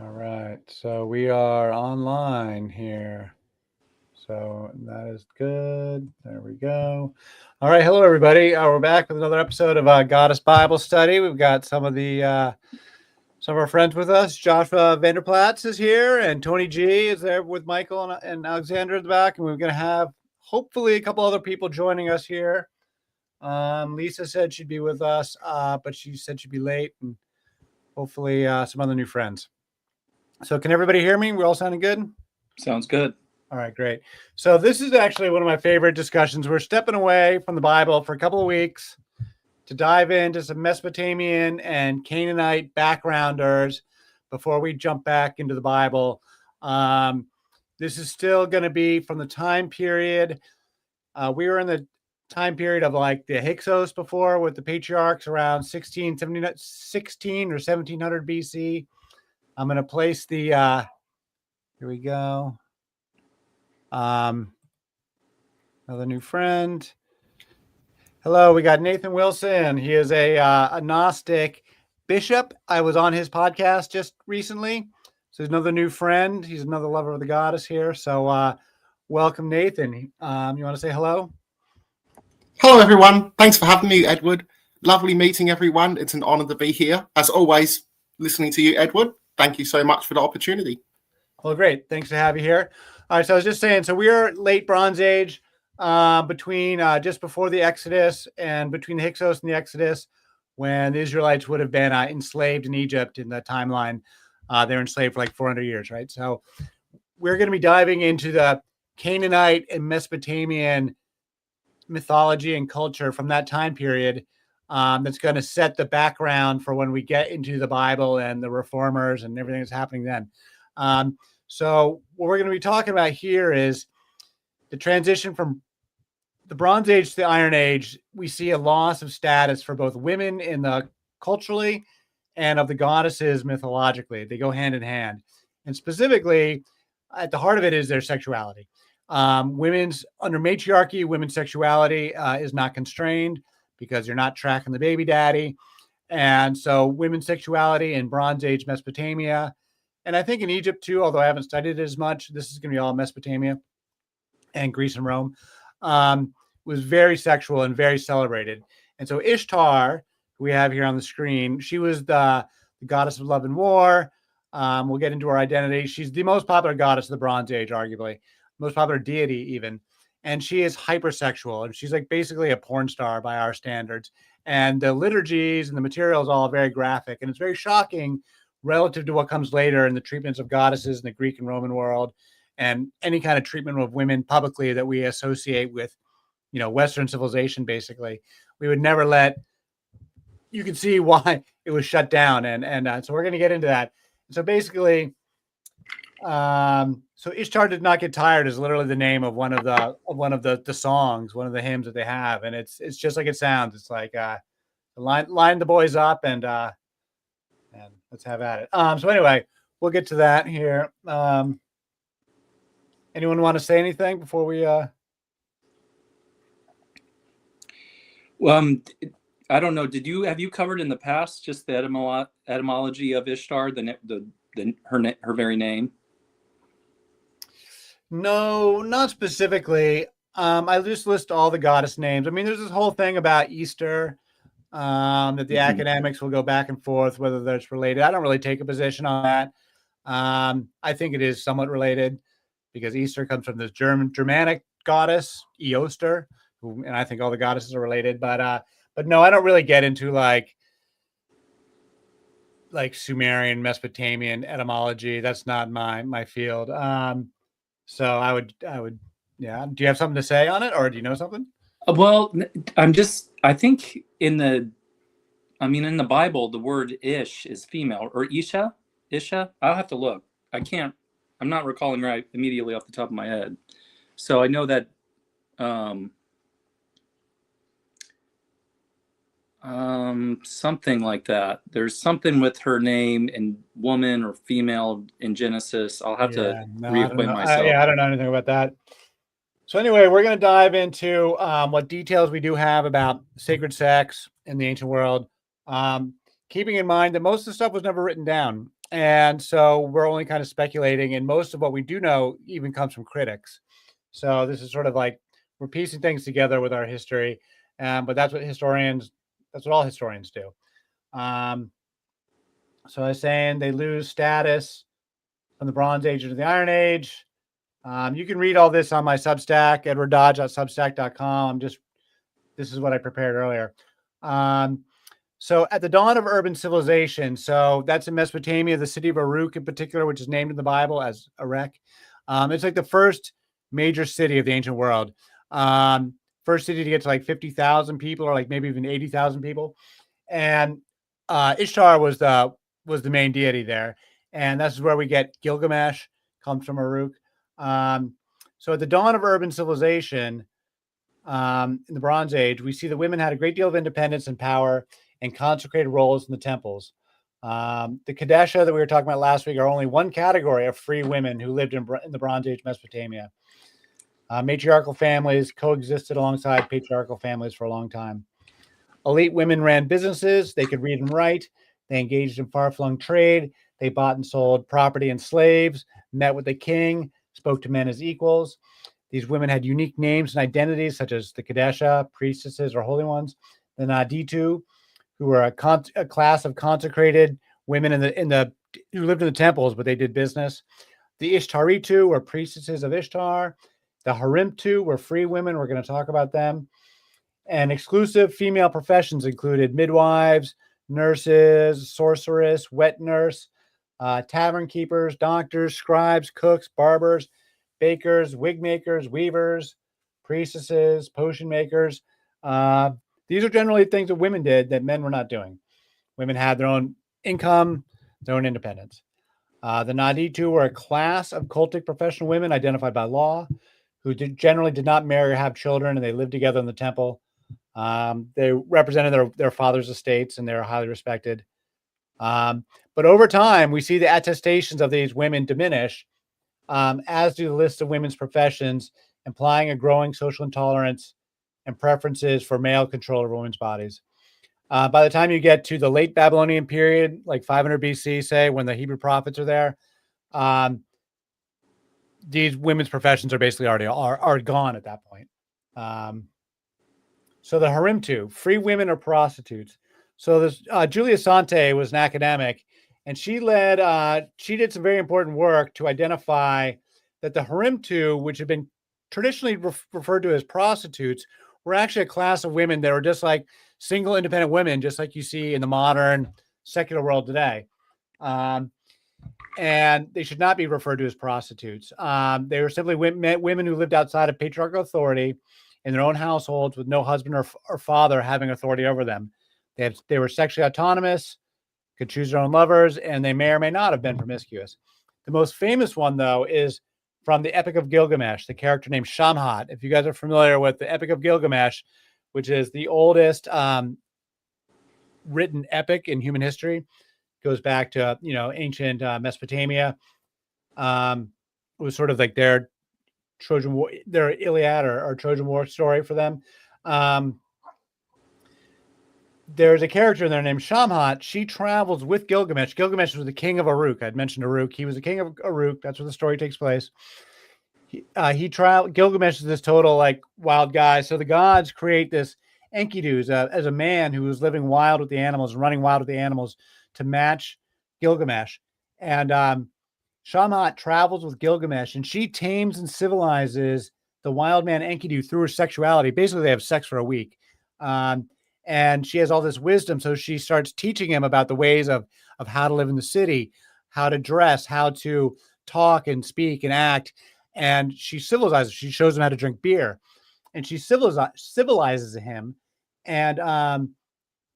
All right, so we are online here. So that is good. There we go. All right, hello everybody. We're back with another episode of Goddess Bible Study. We've got some of our friends with us. Joshua Vanderplatz is here, and Tony G is there with Michael and Alexander in the back. And we're going to have hopefully a couple other people joining us here. Lisa said she'd be with us, but she said she'd be late, and hopefully some other new friends. So can everybody hear me? We're all sounding good? Sounds good. All right, great. So this is actually one of my favorite discussions. We're stepping away from the Bible for a couple of weeks to dive into some Mesopotamian and Canaanite backgrounders before we jump back into the Bible. This is still going to be from the time period. We were in the time period of like the Hyksos before with the patriarchs around 16 or 1700 BC. I'm going to place the, here we go. Another new friend. Hello, we got Nathan Wilson. He is a Gnostic bishop. I was on his podcast just recently. So he's another new friend. He's another lover of the goddess here. So welcome, Nathan. You want to say hello? Hello, everyone. Thanks for having me, Edward. Lovely meeting everyone. It's an honor to be here. As always, listening to you, Edward. Thank you so much for the opportunity. Well, great. Thanks to have you here. All right. So I was just saying, so we are late Bronze Age, between just before the Exodus and between the Hyksos and the Exodus, when the Israelites would have been enslaved in Egypt in the timeline. They're enslaved for like 400 years, right? So we're going to be diving into the Canaanite and Mesopotamian mythology and culture from that time period. That's going to set the background for when we get into the Bible and the reformers and everything that's happening then. So what we're going to be talking about here is the transition from the Bronze Age to the Iron Age. We see a loss of status for both women in the culturally and of the goddesses mythologically. They go hand in hand. And specifically, at the heart of it is their sexuality. Women's under matriarchy, women's sexuality is not constrained because you're not tracking the baby daddy. And so women's sexuality in Bronze Age Mesopotamia, and I think in Egypt too, although I haven't studied it as much, this is going to be all Mesopotamia and Greece and Rome, was very sexual and very celebrated. And so Ishtar, who we have here on the screen, she was the goddess of love and war. We'll get into her identity. She's the most popular goddess of the Bronze Age, arguably, most popular deity even. And she is hypersexual, and she's like basically a porn star by our standards. And the liturgies and the material is all very graphic, and it's very shocking relative to what comes later in the treatments of goddesses in the Greek and Roman world, and any kind of treatment of women publicly that we associate with, Western civilization. Basically, we would never let. You can see why it was shut down, and so we're going to get into that. So basically, so Ishtar did not get tired is literally the name of one of the songs, one of the hymns that they have, and it's just like it sounds. It's like line the boys up and let's have at it. So anyway, we'll get to that here. Anyone want to say anything before we? I don't know. Have you covered in the past just the etymology of Ishtar, her very name? No, not specifically. I just list all the goddess names. I mean, there's this whole thing about Easter that the academics will go back and forth whether that's related. I don't really take a position on that. I think it is somewhat related because Easter comes from this Germanic goddess Eostre, and I think all the goddesses are related. But no, I don't really get into like Sumerian, Mesopotamian etymology. That's not my field. So I would, yeah. Do you have something to say on it, or do you know something? Well, I think in the Bible, the word ish is female, or Isha. I'll have to look. I'm not recalling right immediately off the top of my head. So I know that, something like that. There's something with her name and woman or female in Genesis. I'll have to reacquaint myself. I don't know anything about that. So anyway, we're going to dive into what details we do have about sacred sex in the ancient world, keeping in mind that most of the stuff was never written down. And so we're only kind of speculating, and most of what we do know even comes from critics. So this is sort of like we're piecing things together with our history, but that's what all historians do. Um, so I was saying they lose status from the Bronze Age into the Iron Age. You can read all this on my Substack, edwarddodge.substack.com. This is what I prepared earlier. So at the dawn of urban civilization, so that's in Mesopotamia, the city of Uruk in particular, which is named in the Bible as Erech. It's like the first major city of the ancient world. First city to get to like 50,000 people, or like maybe even 80,000 people. And Ishtar was the main deity there. And that's where we get Gilgamesh, comes from Uruk. So at the dawn of urban civilization, in the Bronze Age, we see that women had a great deal of independence and power and consecrated roles in the temples. The Kadesha that we were talking about last week are only one category of free women who lived in the Bronze Age Mesopotamia. Matriarchal families coexisted alongside patriarchal families for a long time. Elite women ran businesses. They could read and write. They engaged in far-flung trade. They bought and sold property and slaves, met with the king, spoke to men as equals. These women had unique names and identities, such as the Kadesha, priestesses, or holy ones. The Naditu, who were a class of consecrated women who lived in the temples, but they did business. The Ishtaritu were priestesses of Ishtar. The Harimtu were free women. We're going to talk about them. And exclusive female professions included midwives, nurses, sorceress, wet nurse, tavern keepers, doctors, scribes, cooks, barbers, bakers, wig makers, weavers, priestesses, potion makers. These are generally things that women did that men were not doing. Women had their own income, their own independence. The Naditu were a class of cultic professional women identified by law who generally did not marry or have children, and they lived together in the temple. They represented their father's estates, and they were highly respected. But over time, we see the attestations of these women diminish, as do the list of women's professions, implying a growing social intolerance and preferences for male control of women's bodies. By the time you get to the late Babylonian period, like 500 BC, say, when the Hebrew prophets are there, these women's professions are basically already are gone at that point. So the Harimtu, free women or prostitutes. So this Julia Sante was an academic, and she did some very important work to identify that the Harimtu, which had been traditionally referred to as prostitutes, were actually a class of women that were just like single independent women, just like you see in the modern secular world today. And they should not be referred to as prostitutes. They were simply women who lived outside of patriarchal authority in their own households with no husband or father having authority over them. They were sexually autonomous, could choose their own lovers, and they may or may not have been promiscuous. The most famous one, though, is from the Epic of Gilgamesh, the character named Shamhat. If you guys are familiar with the Epic of Gilgamesh, which is the oldest written epic in human history, goes back to ancient Mesopotamia. It was sort of like their Trojan War, their Iliad or Trojan War story for them. There's a character in there named Shamhat. She travels with Gilgamesh. Gilgamesh was the king of Uruk. I'd mentioned Uruk. He was the king of Uruk. That's where the story takes place. Gilgamesh is this total like wild guy. So the gods create this Enkidu as a man who was living wild with the animals, running wild with the animals to match Gilgamesh. And Shamhat travels with Gilgamesh, and she tames and civilizes the wild man Enkidu through her sexuality. Basically, they have sex for a week. And she has all this wisdom. So she starts teaching him about the ways of how to live in the city, how to dress, how to talk and speak and act. And she civilizes. She shows him how to drink beer, and she civilizes him. And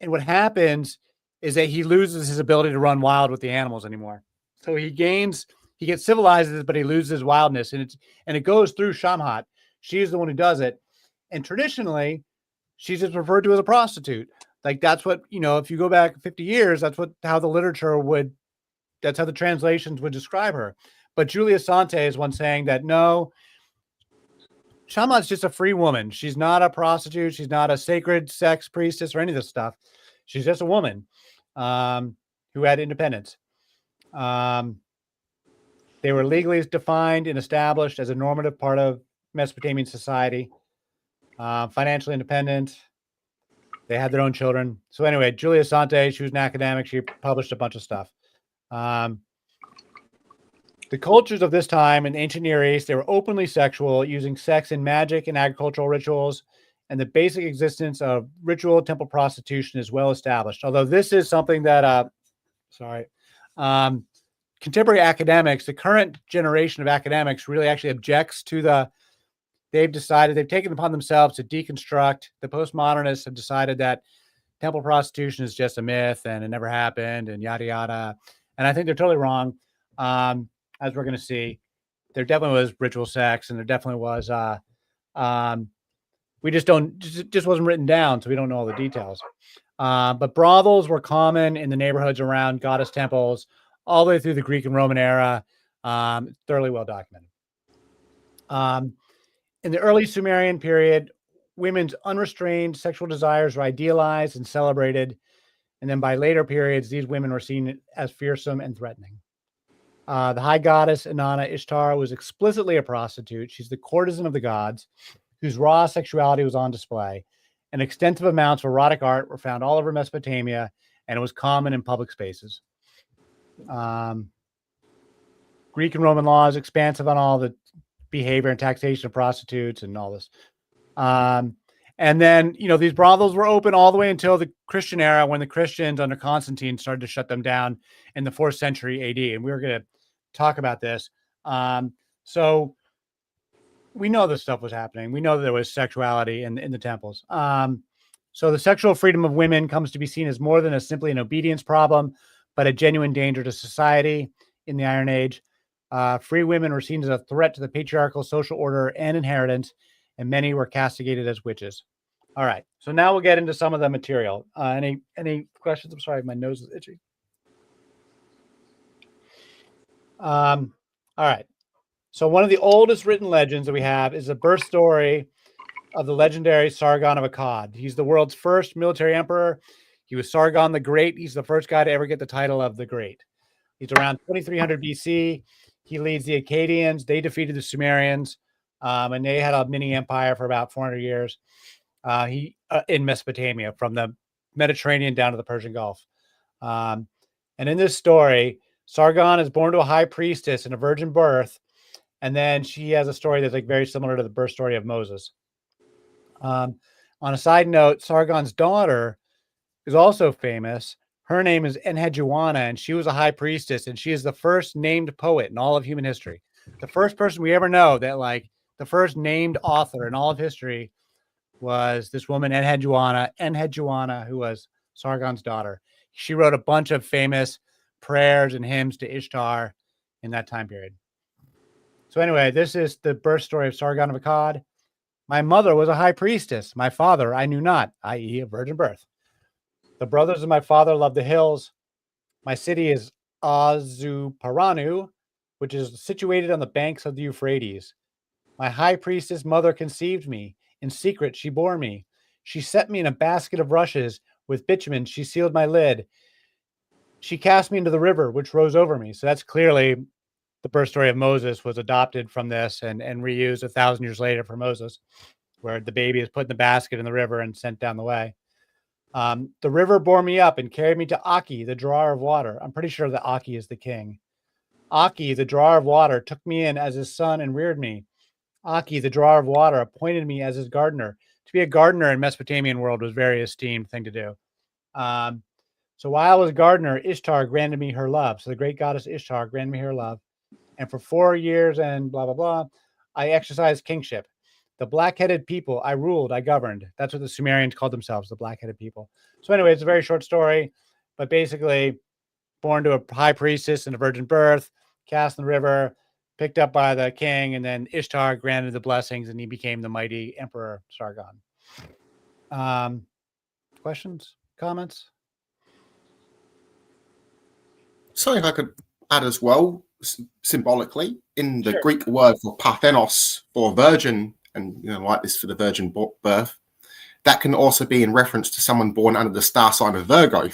what happens is that he loses his ability to run wild with the animals anymore. So he gets civilized, but he loses his wildness. And it goes through Shamhat. She's the one who does it. And traditionally, she's just referred to as a prostitute. Like that's what, if you go back 50 years, that's how the translations would describe her. But Julia Sante is one saying that no, Shamhat's just a free woman. She's not a prostitute. She's not a sacred sex priestess or any of this stuff. She's just a woman who had independence. They were legally defined and established as a normative part of Mesopotamian society. Financially independent. They had their own children. So anyway, Julia Sante, she was an academic. She published a bunch of stuff. The cultures of this time in ancient Near East, they were openly sexual, using sex in magic and agricultural rituals, and the basic existence of ritual temple prostitution is well established. Although this is something that, contemporary academics, the current generation of academics really actually objects to they've taken upon themselves to deconstruct. The postmodernists have decided that temple prostitution is just a myth and it never happened and yada, yada. And I think they're totally wrong. As we're going to see, there definitely was ritual sex and there definitely was, we just wasn't written down. So we don't know all the details. But brothels were common in the neighborhoods around goddess temples all the way through the Greek and Roman era. Thoroughly well documented. In the early Sumerian period, women's unrestrained sexual desires were idealized and celebrated. And then by later periods, these women were seen as fearsome and threatening. The high goddess Inanna Ishtar was explicitly a prostitute. She's the courtesan of the gods, whose raw sexuality was on display. And extensive amounts of erotic art were found all over Mesopotamia, and it was common in public spaces. Greek and Roman laws expansive on all the behavior and taxation of prostitutes and all this. And then, these brothels were open all the way until the Christian era, when the Christians under Constantine started to shut them down in the 4th century AD. And we were going to talk about this. So we know this stuff was happening. We know that there was sexuality in the temples. So the sexual freedom of women comes to be seen as more than simply an obedience problem, but a genuine danger to society in the Iron Age. Free women were seen as a threat to the patriarchal social order and inheritance, and many were castigated as witches. All right, so now we'll get into some of the material. Any questions? I'm sorry, my nose is itchy. All right, so one of the oldest written legends that we have is the birth story of the legendary Sargon of Akkad. He's the world's first military emperor. He was Sargon the Great. He's the first guy to ever get the title of the Great. He's around 2300 BC. He leads the Akkadians. They defeated the Sumerians, and they had a mini empire for about 400 years. In Mesopotamia, from the Mediterranean down to the Persian Gulf. And in this story, Sargon is born to a high priestess in a virgin birth, and then she has a story that's very similar to the birth story of Moses. On a side note, Sargon's daughter is also famous. Her name is Enheduanna, and she was a high priestess, and she is the first named poet in all of human history. The first person we ever know that, the first named author in all of history was this woman, Enheduanna, who was Sargon's daughter. She wrote a bunch of famous prayers and hymns to Ishtar in that time period. So anyway, this is the birth story of Sargon of Akkad. My mother was a high priestess. My father I knew not, i.e. a virgin birth. The brothers of my father loved the hills. My city is Azuparanu, which is situated on the banks of the Euphrates. My high priestess mother conceived me. In secret, she bore me. She set me in a basket of rushes. With bitumen, she sealed my lid. She cast me into the river, which rose over me. So that's clearly the birth story of Moses was adopted from this and reused 1,000 years later for Moses, where the baby is put in the basket in the river and sent down the way. The river bore me up and carried me to Aki, the drawer of water. I'm pretty sure that Aki is the king. Aki, the drawer of water, took me in as his son and reared me. Aki, the drawer of water, appointed me as his gardener. To be a gardener in Mesopotamian world was a very esteemed thing to do. So while I was a gardener, Ishtar granted me her love. So the great goddess Ishtar granted me her love. And for 4 years and blah, blah, blah, I exercised kingship. The black-headed people, I ruled, I governed. That's what the Sumerians called themselves, the black-headed people. So anyway, it's a very short story, but basically born to a high priestess in a virgin birth, cast in the river, picked up by the king, and then Ishtar granted the blessings, and he became the mighty Emperor Sargon. Questions? Comments? Something I could add as well, symbolically, in the Sure. Greek word for parthenos, for virgin, and like this for the virgin birth, that can also be in reference to someone born under the star sign of Virgo.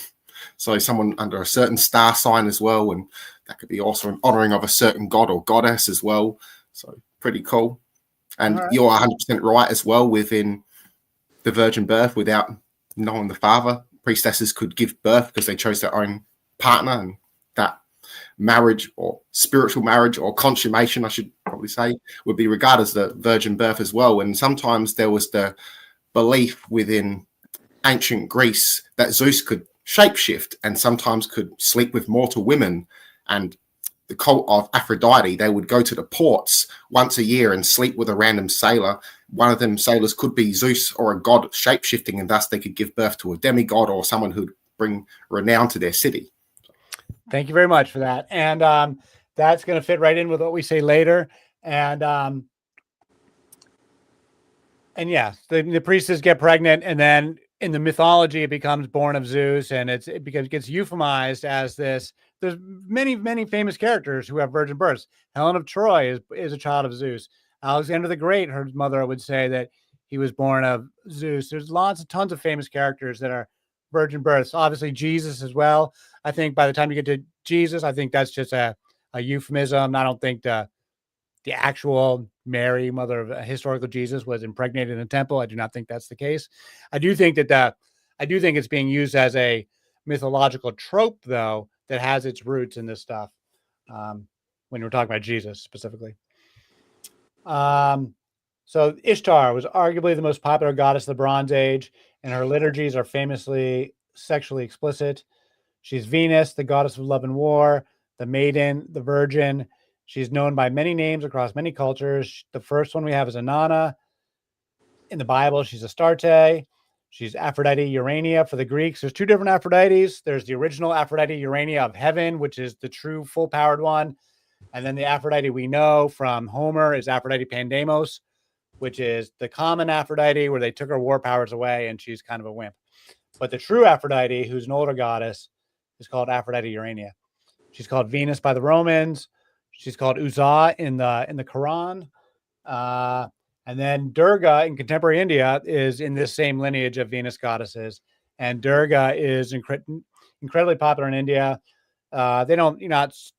So someone under a certain star sign as well, and that could be also an honoring of a certain god or goddess as well. So pretty cool. And All right. you're 100% right as well within the virgin birth without knowing the father. Priestesses could give birth because they chose their own partner, and that marriage or spiritual marriage or consummation, I should probably say, would be regarded as the virgin birth as well. And sometimes there was the belief within ancient Greece that Zeus could shapeshift and sometimes could sleep with mortal women. And the cult of Aphrodite, they would go to the ports once a year and sleep with a random sailor. One of them sailors could be Zeus or a god shapeshifting, and thus they could give birth to a demigod or someone who'd bring renown to their city. Thank you very much for that. And that's going to fit right in with what we say later. And yeah, the priestess get pregnant, and then in the mythology, it becomes born of Zeus, and it gets euphemized as this. There's many, many famous characters who have virgin births. Helen of Troy is a child of Zeus. Alexander the Great, her mother would say that he was born of Zeus. There's tons of famous characters that are virgin births. Obviously, Jesus as well. I think by the time you get to Jesus, I think that's just a euphemism. I don't think the actual Mary, mother of historical Jesus, was impregnated in a temple. I do not think that's the case. I do think it's being used as a mythological trope, though, that has its roots in this stuff. When we're talking about Jesus specifically. So Ishtar was arguably the most popular goddess of the Bronze Age, and her liturgies are famously sexually explicit. She's Venus, the goddess of love and war, the maiden, the virgin. She's known by many names across many cultures. The first one we have is Inanna. In the Bible, she's Astarte. She's Aphrodite Urania for the Greeks. There's two different Aphrodites. There's the original Aphrodite Urania of heaven, which is the true full-powered one. And then the Aphrodite we know from Homer is Aphrodite Pandemos, which is the common Aphrodite where they took her war powers away and she's kind of a wimp. But the true Aphrodite, who's an older goddess, is called Aphrodite Urania. She's called Venus by the Romans. She's called Uzzah in the Quran. And then Durga in contemporary India is in this same lineage of Venus goddesses. And Durga is incredibly popular in India. They don't,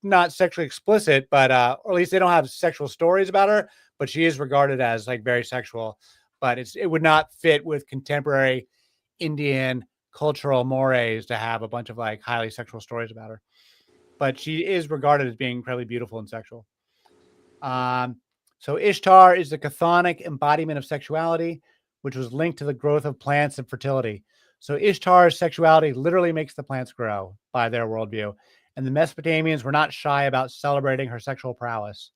not sexually explicit, but or at least they don't have sexual stories about her. But she is regarded as like very sexual. But it would not fit with contemporary Indian cultural mores to have a bunch of like highly sexual stories about her. But she is regarded as being incredibly beautiful and sexual. So Ishtar is the chthonic embodiment of sexuality, which was linked to the growth of plants and fertility. So Ishtar's sexuality literally makes the plants grow by their worldview. And the Mesopotamians were not shy about celebrating her sexual prowess.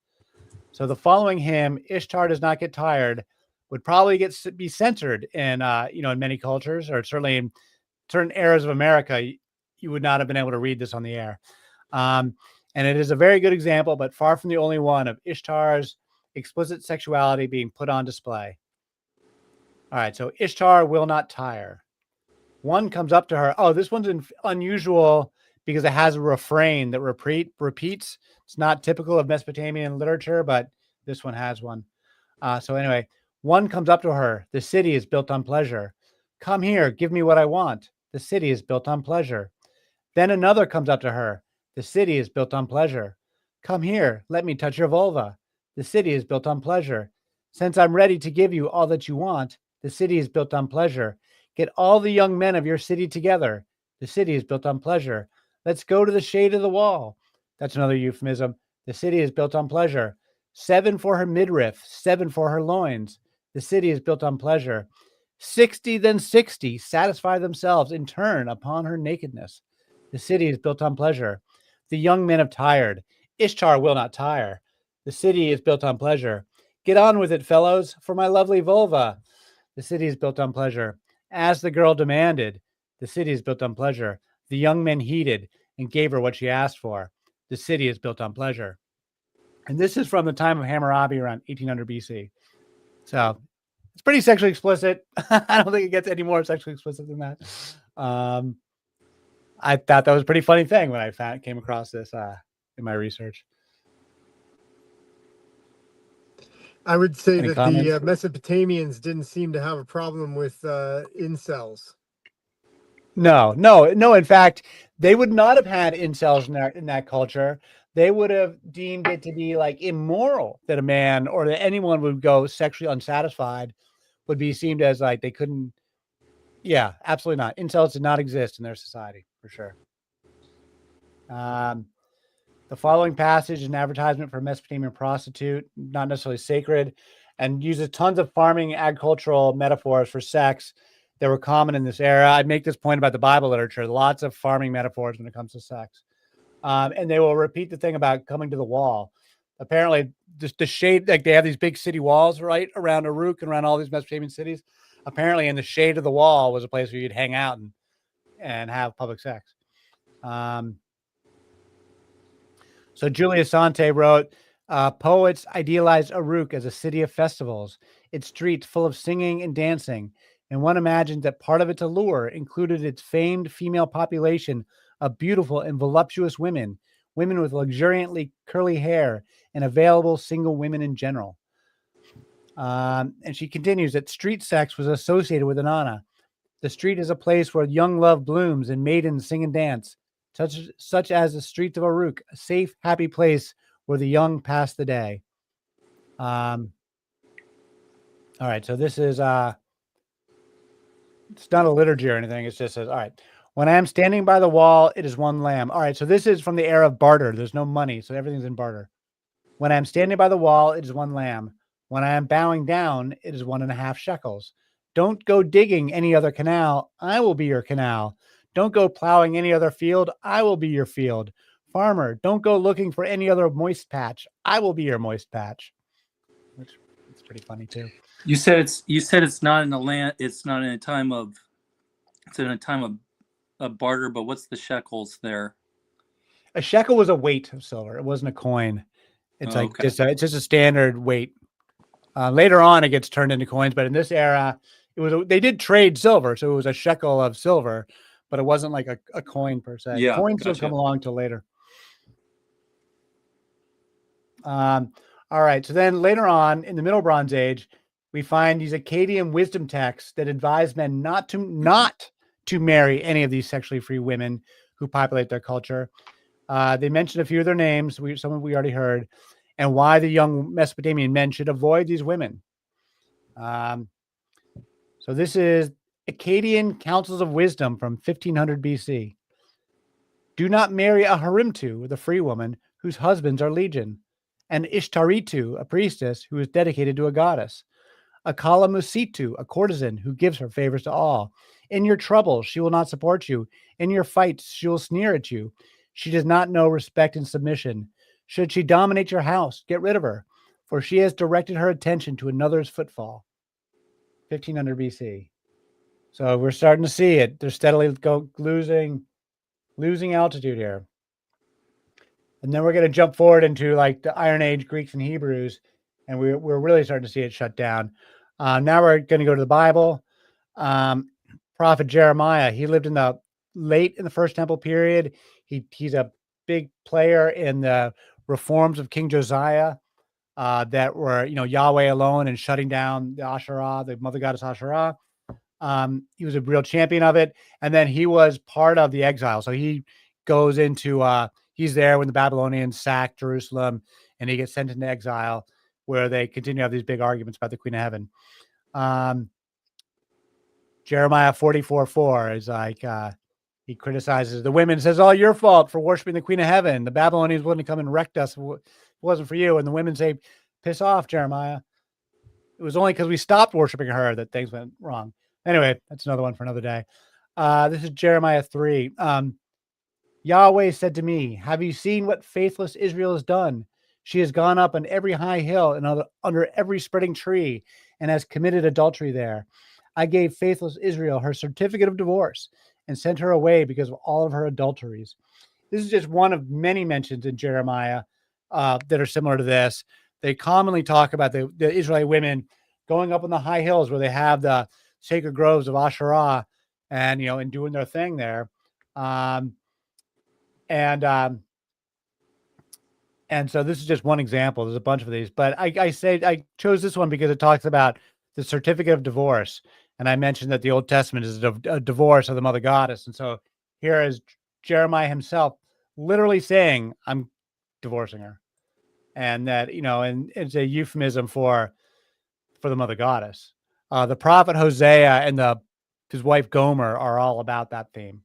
So the following hymn, Ishtar Does Not Get Tired, would probably be censored in in many cultures, or certainly in certain eras of America. You would not have been able to read this on the air. And it is a very good example, but far from the only one, of Ishtar's explicit sexuality being put on display. All right, so Ishtar will not tire. One comes up to her. Oh, this one's unusual because it has a refrain that repeats. It's not typical of Mesopotamian literature, but this one has one. So anyway, one comes up to her. The city is built on pleasure. Come here, give me what I want. The city is built on pleasure. Then another comes up to her. The city is built on pleasure. Come here, let me touch your vulva. The city is built on pleasure. Since I'm ready to give you all that you want, the city is built on pleasure. Get all the young men of your city together. The city is built on pleasure. Let's go to the shade of the wall. That's another euphemism. The city is built on pleasure. 7 for her midriff, 7 for her loins. The city is built on pleasure. 60, then 60 satisfy themselves in turn upon her nakedness. The city is built on pleasure. The young men have tired. Ishtar will not tire. The city is built on pleasure. Get on with it, fellows, for my lovely vulva. The city is built on pleasure. As the girl demanded, the city is built on pleasure. The young men heeded and gave her what she asked for. The city is built on pleasure. And this is from the time of Hammurabi around 1800 BC. So it's pretty sexually explicit. I don't think it gets any more sexually explicit than that. I thought that was a pretty funny thing when I came across this in my research. I would say Any that comments? the Mesopotamians didn't seem to have a problem with incels. No. In fact, they would not have had incels in that culture. they would have deemed it to be like immoral that a man or that anyone would go sexually unsatisfied would be seen as like they couldn't. Yeah, absolutely not. Incels did not exist in their society for sure. The following passage is an advertisement for a Mesopotamian prostitute, not necessarily sacred, and uses tons of farming agricultural metaphors for sex that were common in this era. I make this point about the Bible literature, lots of farming metaphors when it comes to sex. And they will repeat the thing about coming to the wall. Apparently, just the shade, like they have these big city walls right around Uruk and around all these Mesopotamian cities. Apparently, in the shade of the wall was a place where you'd hang out and have public sex. So Julius Sante wrote, poets idealized Uruk as a city of festivals, its streets full of singing and dancing, and one imagined that part of its allure included its famed female population of beautiful and voluptuous women, women with luxuriantly curly hair, and available single women in general. And she continues that street sex was associated with Inanna. The street is a place where young love blooms and maidens sing and dance, such as the streets of Uruk, a safe, happy place where the young pass the day. All right, so this is it's not a liturgy or anything. It just says, all right, when I am standing by the wall, it is one lamb. All right, so this is from the era of barter. There's no money, so everything's in barter. When I am standing by the wall, it is one lamb. When I am bowing down, it is 1.5 shekels. Don't go digging any other canal. I will be your canal. Don't go plowing any other field. I will be your field. Farmer, don't go looking for any other moist patch. I will be your moist patch. Which it's pretty funny too. You said it's not in the land. It's not in a time of. It's in a time of barter. But what's the shekels there? A shekel was a weight of silver. It wasn't a coin. It's like okay. it's just a standard weight. Later on, it gets turned into coins, but in this era, they did trade silver, so it was a shekel of silver, but it wasn't like a coin per se. Yeah, Coins don't come along till later. All right, so then later on in the Middle Bronze Age, we find these Akkadian wisdom texts that advise men not to marry any of these sexually free women who populate their culture. They mentioned a few of their names, some we already heard, and why the young Mesopotamian men should avoid these women. So this is Akkadian Councils of Wisdom from 1500 BC. Do not marry a Harimtu, the free woman, whose husbands are legion, and Ishtaritu, a priestess who is dedicated to a goddess, a Kalamusitu, a courtesan who gives her favors to all. In your troubles, she will not support you. In your fights, she will sneer at you. She does not know respect and submission. Should she dominate your house, get rid of her, for she has directed her attention to another's footfall. 1500 BC. So we're starting to see it. They're steadily losing altitude here. And then we're going to jump forward into like the Iron Age Greeks and Hebrews, and we're really starting to see it shut down. Now we're going to go to the Bible. Prophet Jeremiah, he lived in the First Temple period. He's a big player in the reforms of King Josiah that were, Yahweh alone and shutting down the Asherah, the mother goddess Asherah. He was a real champion of it. And then he was part of the exile. So he goes into, he's there when the Babylonians sacked Jerusalem, and he gets sent into exile where they continue to have these big arguments about the Queen of Heaven. Jeremiah 44:4 is like, he criticizes the women, says, all your fault for worshiping the Queen of Heaven. The Babylonians wouldn't come and wrecked us if it wasn't for you. And the women say, piss off, Jeremiah. It was only because we stopped worshiping her that things went wrong. Anyway, that's another one for another day. This is Jeremiah 3. Yahweh said to me, have you seen what faithless Israel has done? She has gone up on every high hill and under every spreading tree and has committed adultery there. I gave faithless Israel her certificate of divorce and sent her away because of all of her adulteries. This is just one of many mentions in Jeremiah that are similar to this. They commonly talk about the Israelite women going up on the high hills where they have the sacred groves of Asherah and, and doing their thing there. And so this is just one example. There's a bunch of these, but I chose this one because it talks about the certificate of divorce. And I mentioned that the Old Testament is a divorce of the mother goddess. And so here is Jeremiah himself literally saying, I'm divorcing her, and that and it's a euphemism for the mother goddess. The prophet Hosea and his wife Gomer are all about that theme.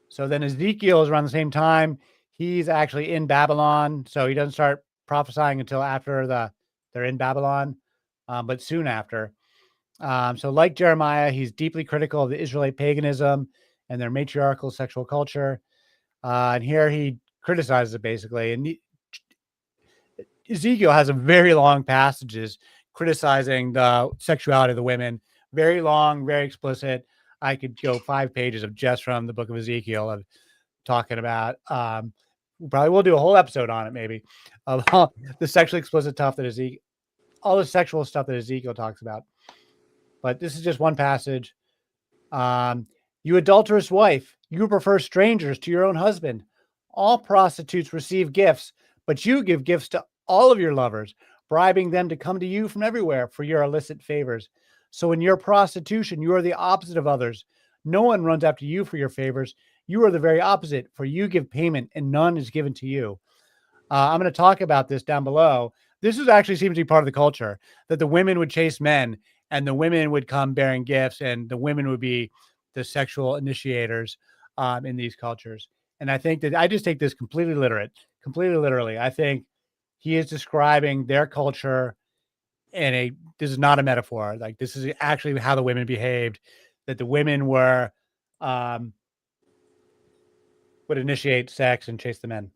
So then Ezekiel is around the same time. He's actually in Babylon, so he doesn't start prophesying until after they're in Babylon, but soon after. So like Jeremiah, he's deeply critical of the Israelite paganism and their matriarchal sexual culture. And here he criticizes it basically. And Ezekiel has some very long passages criticizing the sexuality of the women. Very long, very explicit. I could go 5 pages of just from the book of Ezekiel of talking about. Probably we'll do a whole episode on it, maybe, of all the sexually explicit stuff that all the sexual stuff that Ezekiel talks about. But this is just one passage. You adulterous wife, you prefer strangers to your own husband. All prostitutes receive gifts, but you give gifts to all of your lovers, bribing them to come to you from everywhere for your illicit favors. So in your prostitution, you are the opposite of others. No one runs after you for your favors. You are the very opposite, for you give payment and none is given to you. I'm going to talk about this down below. This actually seems to be part of the culture, that the women would chase men and the women would come bearing gifts and the women would be the sexual initiators in these cultures. And I think that I just take this completely literally. I think he is describing their culture this is not a metaphor. Like, this is actually how the women behaved, that the women would initiate sex and chase the men.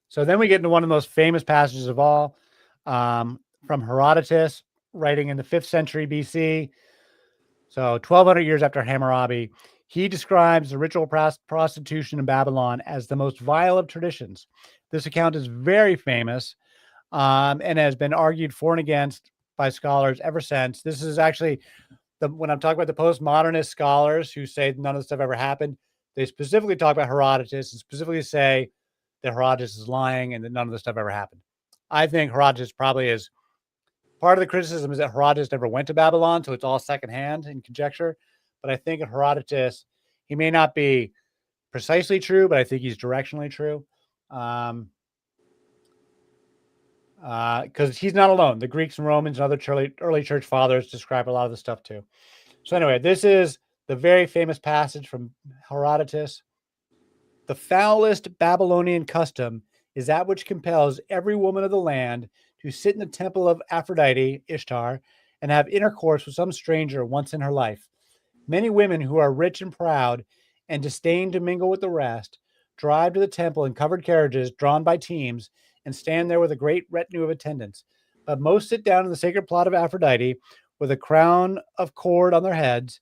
So then we get into one of the most famous passages of all, from Herodotus, writing in the 5th century BC. So 1200 years after Hammurabi, he describes the ritual prostitution in Babylon as the most vile of traditions. This account is very famous and has been argued for and against by scholars ever since. This is actually, when I'm talking about the postmodernist scholars who say none of this stuff ever happened, they specifically talk about Herodotus and specifically say that Herodotus is lying and that none of this stuff ever happened. I think Herodotus probably is. Part of the criticism is that Herodotus never went to Babylon, so it's all secondhand and conjecture. But I think Herodotus, he may not be precisely true, but I think he's directionally true. Because he's not alone. The Greeks and Romans and other early church fathers describe a lot of the stuff too. So anyway, this is the very famous passage from Herodotus. The foulest Babylonian custom is that which compels every woman of the land to sit in the temple of Aphrodite, Ishtar, and have intercourse with some stranger once in her life. Many women who are rich and proud and disdain to mingle with the rest drive to the temple in covered carriages drawn by teams and stand there with a great retinue of attendants. But most sit down in the sacred plot of Aphrodite with a crown of cord on their heads.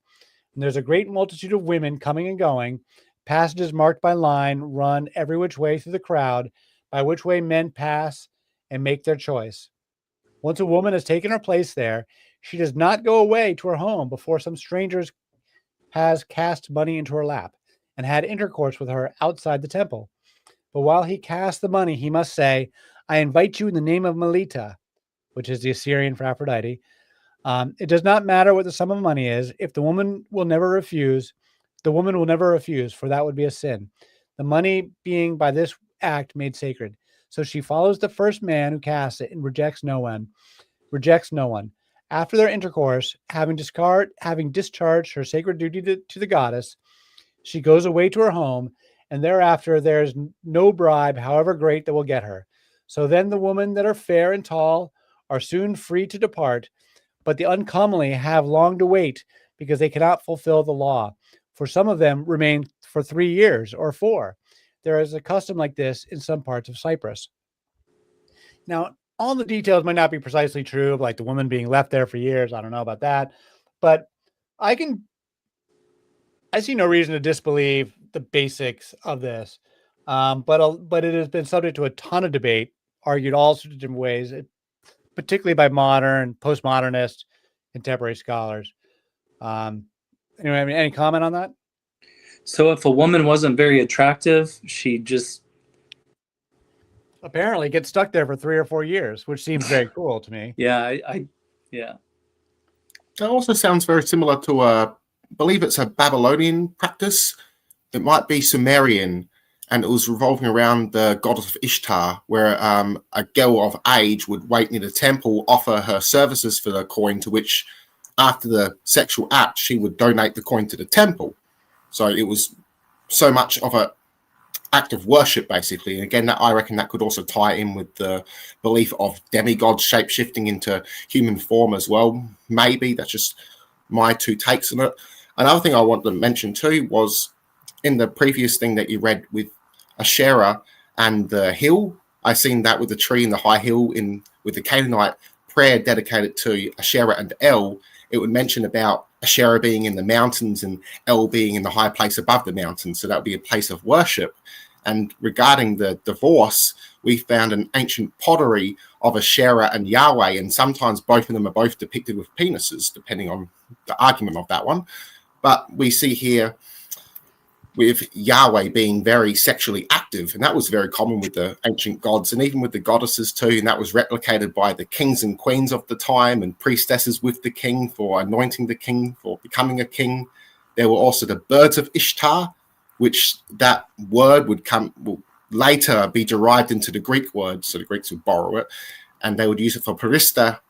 And there's a great multitude of women coming and going. Passages marked by line run every which way through the crowd, by which way men pass and make their choice. Once a woman has taken her place there, she does not go away to her home before some stranger has cast money into her lap and had intercourse with her outside the temple. But while he casts the money, he must say, I invite you in the name of Melita, which is the Assyrian for Aphrodite. It does not matter what the sum of money is. If the woman will never refuse, for that would be a sin. The money being by this act made sacred. So she follows the first man who casts it and rejects no one. After their intercourse, having discharged her sacred duty to the goddess, she goes away to her home, and thereafter there is no bribe, however great, that will get her. So then the women that are fair and tall are soon free to depart, but the uncomely have long to wait because they cannot fulfill the law. For some of them remain for 3 years or 4. There is a custom like this in some parts of Cyprus. Now, all the details might not be precisely true, like the woman being left there for years. I don't know about that, but I see no reason to disbelieve the basics of this. But it has been subject to a ton of debate, argued all sorts of different ways, particularly by modern, postmodernist, contemporary scholars. Anyway, any comment on that? So if a woman wasn't very attractive, she just apparently gets stuck there for 3 or 4 years, which seems very cool to me. Yeah, That also sounds very similar to I believe it's a Babylonian practice. It might be Sumerian, and it was revolving around the goddess of Ishtar, where a girl of age would wait near the temple, offer her services for the coin, to which, after the sexual act, she would donate the coin to the temple. So it was so much of a act of worship, basically. And again, that I reckon that could also tie in with the belief of demigods shape-shifting into human form as well. Maybe that's just my two takes on it. Another thing I want to mention too was in the previous thing that you read with Asherah and the hill. I seen that with the tree and the high hill in with the Canaanite prayer dedicated to Asherah and El. It would mention about Asherah being in the mountains and El being in the high place above the mountains. So that would be a place of worship. And regarding the divorce, we found an ancient pottery of Asherah and Yahweh, and sometimes both of them are both depicted with penises, depending on the argument of that one. But we see here with Yahweh being very sexually active, and that was very common with the ancient gods and even with the goddesses too, and that was replicated by the kings and queens of the time and priestesses with the king for anointing the king for becoming a king. There were also the birds of Ishtar, which that word will later be derived into the Greek word, so the Greeks would borrow it, and they would use it for Parista,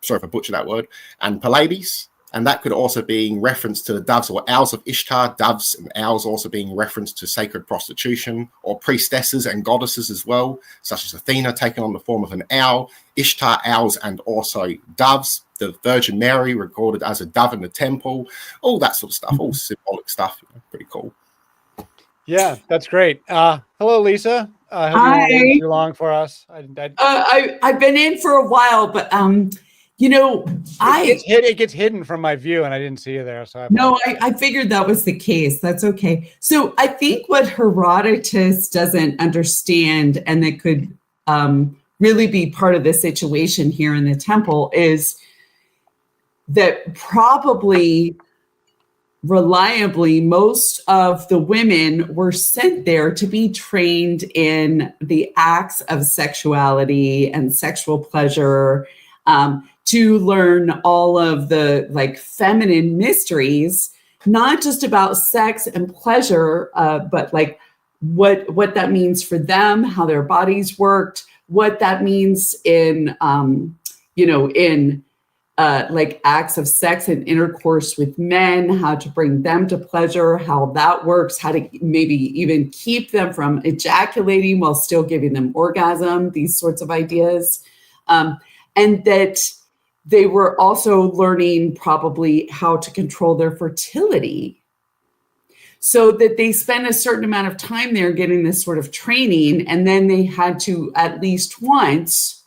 sorry if I butchered that word, and Pallades. And that could also be in reference to the doves or owls of Ishtar, doves and owls also being referenced to sacred prostitution, or priestesses and goddesses as well, such as Athena taking on the form of an owl, Ishtar, owls, and also doves, the Virgin Mary recorded as a dove in the temple, all that sort of stuff, all symbolic stuff, pretty cool. Yeah, that's great. Hello, Lisa. I hope you won't wait too long for us. I've been in for a while, but it gets hidden from my view, and I didn't see you there. So I figured that was the case. That's okay. So I think what Herodotus doesn't understand, and that could really be part of the situation here in the temple, is that probably reliably most of the women were sent there to be trained in the acts of sexuality and sexual pleasure, to learn all of the feminine mysteries, not just about sex and pleasure, but what that means for them, how their bodies worked, what that means in acts of sex and intercourse with men, how to bring them to pleasure, how that works, how to maybe even keep them from ejaculating while still giving them orgasm, these sorts of ideas. And that they were also learning probably how to control their fertility, so that they spent a certain amount of time there getting this sort of training, and then they had to at least once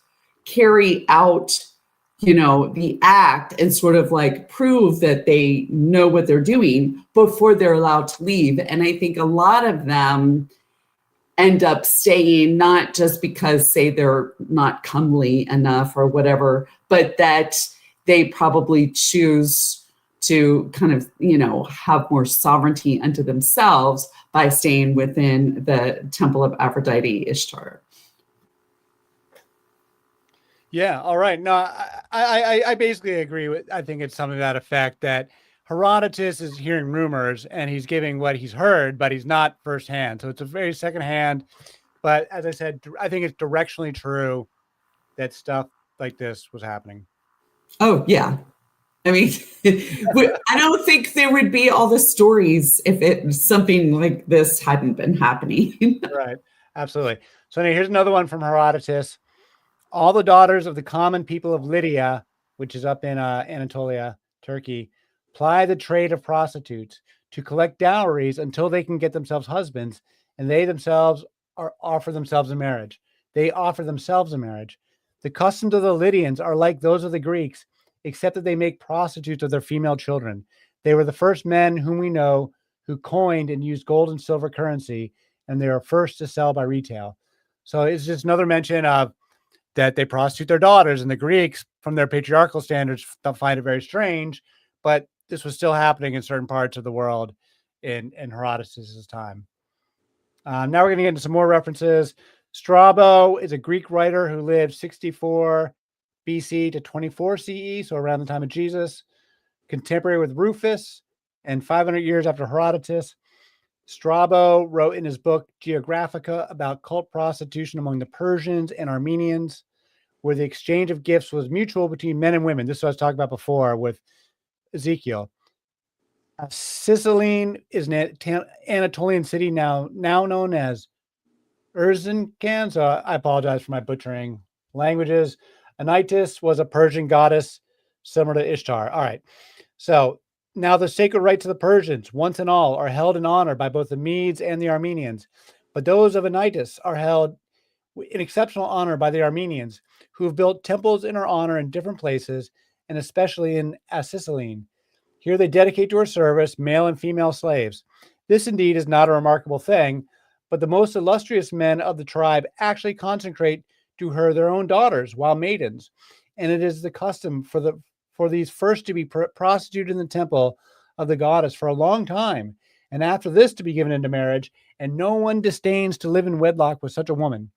carry out the act and sort of prove that they know what they're doing before they're allowed to leave. And I think a lot of them end up staying, not just because, say, they're not comely enough or whatever, but that they probably choose to kind of, have more sovereignty unto themselves by staying within the temple of Aphrodite Ishtar. Yeah. All right. No, I basically agree with, I think it's something to that effect, that Herodotus is hearing rumors and he's giving what he's heard, but he's not firsthand. So it's a very secondhand, but as I said, I think it's directionally true that stuff like this was happening. Oh yeah. I mean, I don't think there would be all the stories if something like this hadn't been happening. Right. Absolutely. So now here's another one from Herodotus. All the daughters of the common people of Lydia, which is up in Anatolia, Turkey, ply the trade of prostitutes to collect dowries until they can get themselves husbands, and they themselves offer themselves in marriage. They offer themselves in marriage. The customs of the Lydians are like those of the Greeks, except that they make prostitutes of their female children. They were the first men whom we know who coined and used gold and silver currency, and they are first to sell by retail. So it's just another mention of that they prostitute their daughters, and the Greeks, from their patriarchal standards, find it very strange, but this was still happening in certain parts of the world in Herodotus' time. Now we're going to get into some more references. Strabo is a Greek writer who lived 64 BC to 24 CE, so around the time of Jesus, contemporary with Rufus, and 500 years after Herodotus. Strabo wrote in his book Geographica about cult prostitution among the Persians and Armenians, where the exchange of gifts was mutual between men and women. This is what I was talking about before with Ezekiel. Sicily is an Anatolian city now known as Erzincan. So I apologize for my butchering languages. Anitis was a Persian goddess similar to Ishtar. All right. So now the sacred rites of the Persians, once and all, are held in honor by both the Medes and the Armenians. But those of Anitis are held in exceptional honor by the Armenians, who have built temples in her honor in different places, and especially in Sicily. Here they dedicate to her service male and female slaves. This indeed is not a remarkable thing, but the most illustrious men of the tribe actually consecrate to her their own daughters while maidens, and it is the custom for these first to be prostituted in the temple of the goddess for a long time, and after this to be given into marriage, and no one disdains to live in wedlock with such a woman.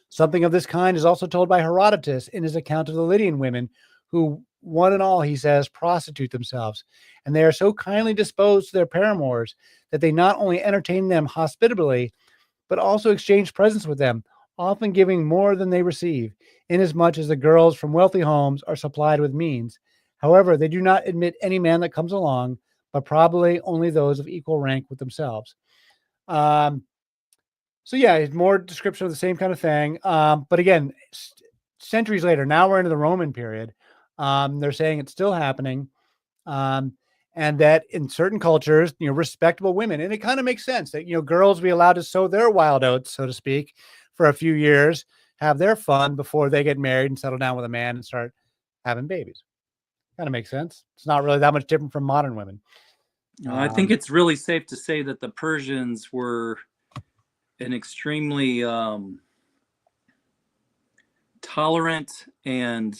Something of this kind is also told by Herodotus in his account of the Lydian women, who, one and all, he says, prostitute themselves, and they are so kindly disposed to their paramours that they not only entertain them hospitably, but also exchange presents with them, often giving more than they receive, inasmuch as the girls from wealthy homes are supplied with means. However, they do not admit any man that comes along, but probably only those of equal rank with themselves. So yeah, more description of the same kind of thing. But again, centuries later, now we're into the Roman period. They're saying it's still happening. And that in certain cultures, respectable women, and it kind of makes sense that, girls be allowed to sow their wild oats, so to speak, for a few years, have their fun before they get married and settle down with a man and start having babies. Kind of makes sense. It's not really that much different from modern women. I think it's really safe to say that the Persians were an extremely tolerant and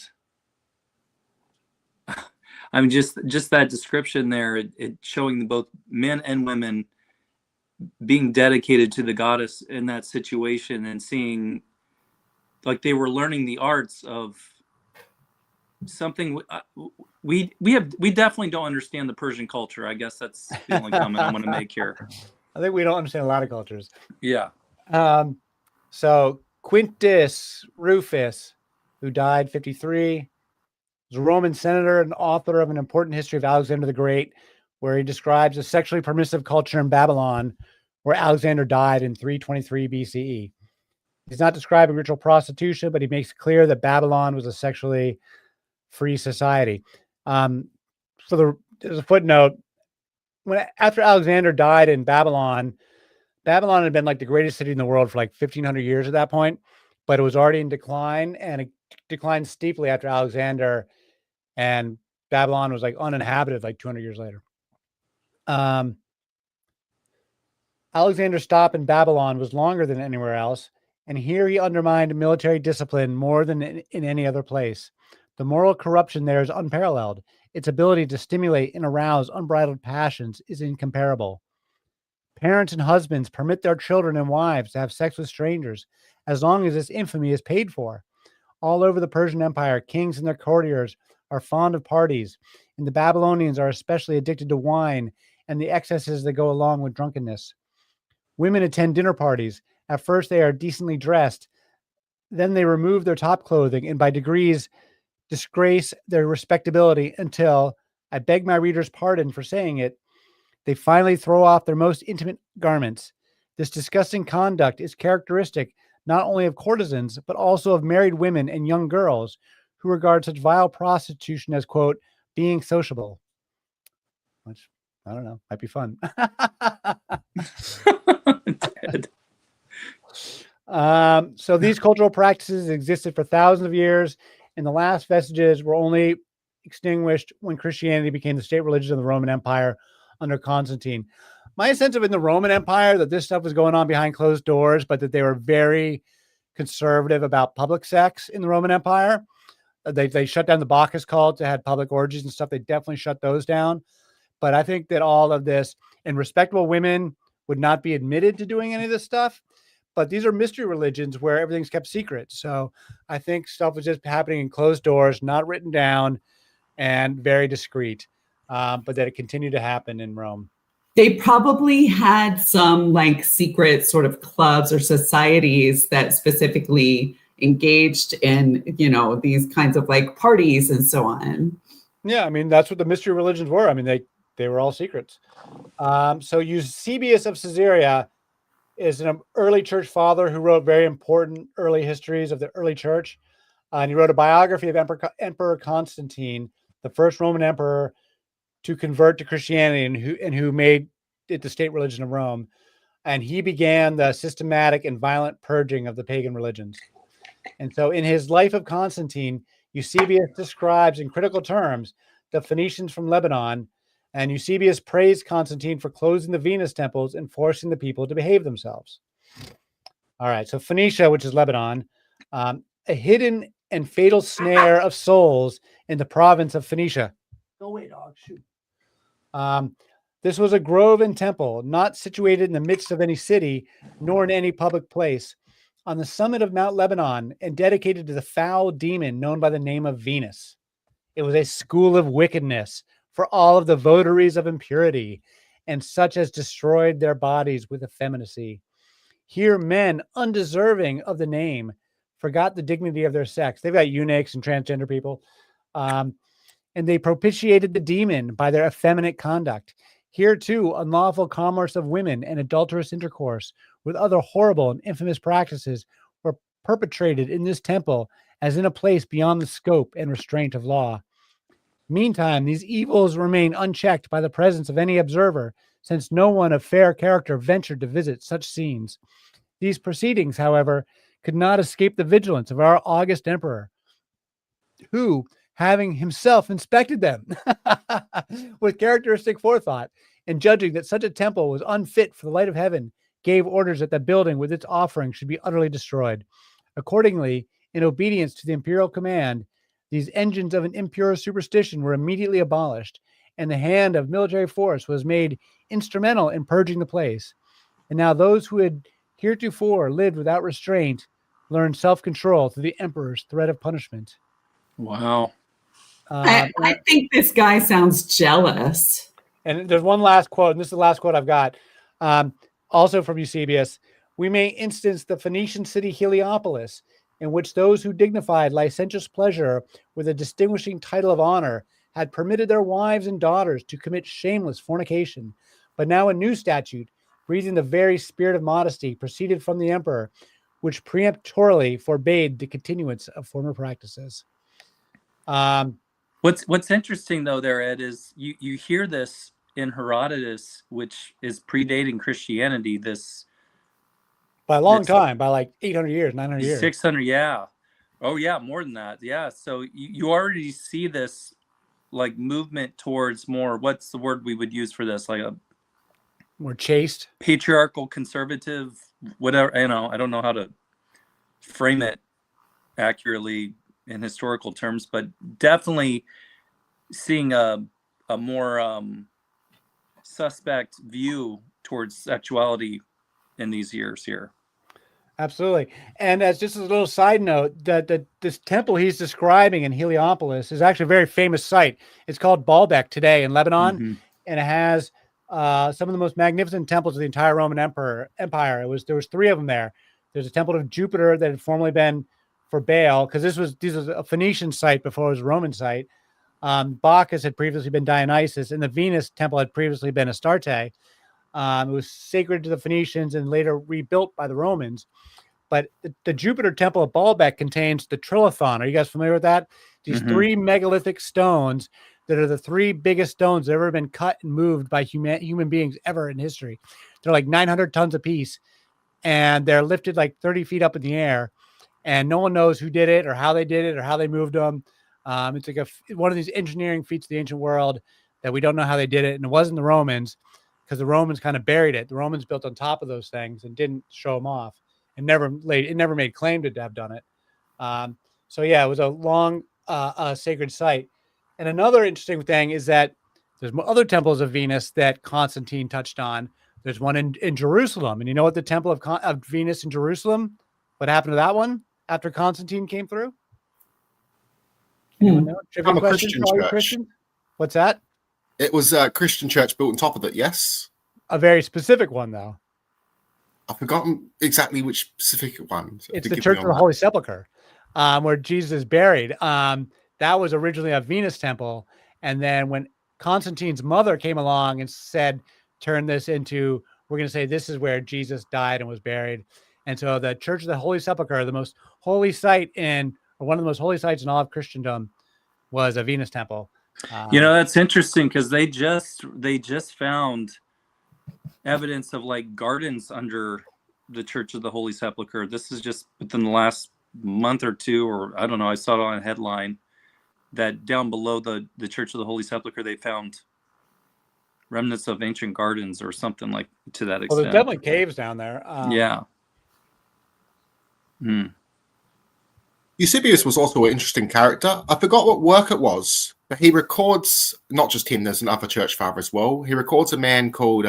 I mean, just that description there, it showing both men and women being dedicated to the goddess in that situation and seeing like they were learning the arts of something we definitely don't understand the Persian culture. I guess that's the only comment I want to make here. I think we don't understand a lot of cultures. Yeah. So Quintus Rufus, who died 53, was a Roman senator and author of an important history of Alexander the Great, where he describes a sexually permissive culture in Babylon, where Alexander died in 323 BCE. He's not describing ritual prostitution, but he makes it clear that Babylon was a sexually free society. There's a footnote. After Alexander died in Babylon had been like the greatest city in the world for like 1,500 years at that point, but it was already in decline, and it declined steeply after Alexander, and Babylon was like uninhabited like 200 years later. Alexander's stop in Babylon was longer than anywhere else, and here he undermined military discipline more than in any other place. The moral corruption there is unparalleled. Its ability to stimulate and arouse unbridled passions is incomparable. Parents and husbands permit their children and wives to have sex with strangers as long as this infamy is paid for. All over the Persian Empire, kings and their courtiers are fond of parties, and the Babylonians are especially addicted to wine and the excesses that go along with drunkenness. Women attend dinner parties. At first, they are decently dressed. Then they remove their top clothing and by degrees disgrace their respectability until, I beg my reader's pardon for saying it, they finally throw off their most intimate garments. This disgusting conduct is characteristic not only of courtesans, but also of married women and young girls who regard such vile prostitution as, quote, being sociable. Which, I don't know, might be fun. So these cultural practices existed for thousands of years, and the last vestiges were only extinguished when Christianity became the state religion of the Roman Empire under Constantine. My sense of in the Roman Empire that this stuff was going on behind closed doors, but that they were very conservative about public sex in the Roman Empire. They shut down the Bacchus cult that had public orgies and stuff. They definitely shut those down. But I think that all of this, and respectable women would not be admitted to doing any of this stuff. But these are mystery religions where everything's kept secret. So I think stuff was just happening in closed doors, not written down, and very discreet. But that it continued to happen in Rome. They probably had some like secret sort of clubs or societies that specifically engaged in, these kinds of like parties and so on. Yeah, I mean that's what the mystery religions were. I mean they were all secrets. So Eusebius of Caesarea is an early church father who wrote very important early histories of the early church. And he wrote a biography of Emperor Constantine, the first Roman emperor to convert to Christianity and who made it the state religion of Rome. And he began the systematic and violent purging of the pagan religions. And so in his Life of Constantine, Eusebius describes in critical terms the Phoenicians from Lebanon, and Eusebius praised Constantine for closing the Venus temples and forcing the people to behave themselves. All right, so Phoenicia, which is Lebanon, a hidden and fatal snare of souls in the province of Phoenicia. Go away, dog. Shoot. This was a grove and temple, not situated in the midst of any city, nor in any public place, on the summit of Mount Lebanon, and dedicated to the foul demon known by the name of Venus. It was a school of wickedness for all of the votaries of impurity, and such as destroyed their bodies with effeminacy. Here men undeserving of the name forgot the dignity of their sex. They've got eunuchs and transgender people. And they propitiated the demon by their effeminate conduct. Here, too, unlawful commerce of women and adulterous intercourse with other horrible and infamous practices were perpetrated in this temple as in a place beyond the scope and restraint of law. Meantime, these evils remain unchecked by the presence of any observer, since no one of fair character ventured to visit such scenes. These proceedings, however, could not escape the vigilance of our august emperor, who, having himself inspected them with characteristic forethought, and judging that such a temple was unfit for the light of heaven, gave orders that the building with its offering should be utterly destroyed. Accordingly, in obedience to the imperial command, these engines of an impure superstition were immediately abolished, and the hand of military force was made instrumental in purging the place. And now those who had heretofore lived without restraint learned self-control through the emperor's threat of punishment. Wow. I think this guy sounds jealous. And there's one last quote, and this is the last quote I've got, also from Eusebius. We may instance the Phoenician city Heliopolis, in which those who dignified licentious pleasure with a distinguishing title of honor had permitted their wives and daughters to commit shameless fornication. But now a new statute, breathing the very spirit of modesty, proceeded from the emperor, which peremptorily forbade the continuance of former practices. What's interesting though there, Ed, is you hear this in Herodotus, which is predating Christianity, this by a long time, by like 800 years, 900 years. 600, yeah. Oh yeah, more than that. Yeah. So you already see this like movement towards more, what's the word we would use for this? Like a more chaste, patriarchal, conservative, whatever, I don't know how to frame it accurately in historical terms, but definitely seeing a more suspect view towards sexuality in these years here. Absolutely. And as just a little side note, that this temple he's describing in Heliopolis is actually a very famous site. It's called Baalbek today in Lebanon, and it has some of the most magnificent temples of the entire Roman Empire. There was 3 of them there. There's a temple of Jupiter that had formerly been for Baal, because this was a Phoenician site before it was a Roman site. Bacchus had previously been Dionysus, and the Venus temple had previously been Astarte. It was sacred to the Phoenicians and later rebuilt by the Romans. But the Jupiter temple of Baalbek contains the Trilithon. Are you guys familiar with that? These 3 megalithic stones that are the 3 biggest stones that have ever been cut and moved by human beings ever in history. They're like 900 tons apiece, and they're lifted like 30 feet up in the air, and no one knows who did it or how they did it or how they moved them. It's like one of these engineering feats of the ancient world that we don't know how they did it, and it wasn't the Romans, because the Romans kind of buried it. The Romans built on top of those things and didn't show them off, and never made claim to have done it. So yeah, it was a long sacred site. And another interesting thing is that there's other temples of Venus that Constantine touched on. There's one in Jerusalem, and you know what the temple of Venus in Jerusalem? What happened to that one after Constantine came through? I'm a Christian church. Christian? What's that? It was a Christian church built on top of it, yes? a very specific one, though. I've forgotten exactly which specific one. So It's to the give Church me of on the that. Holy Sepulchre, where Jesus is buried. That was originally a Venus temple, and then when Constantine's mother came along and said, "Turn this into," we're going to say this is where Jesus died and was buried. And so the Church of the Holy Sepulchre, the most holy site or one of the most holy sites in all of Christendom, was a Venus temple. That's interesting because they just found evidence of like gardens under the Church of the Holy Sepulchre. This is just within the last month or two, or I don't know. I saw it on a headline that down below the Church of the Holy Sepulchre, they found remnants of ancient gardens or something like to that Well, extent. there's definitely caves down there. Yeah. Eusebius was also an interesting character. I forgot what work it was, but he records, not just him, there's another church father as well. He records a man called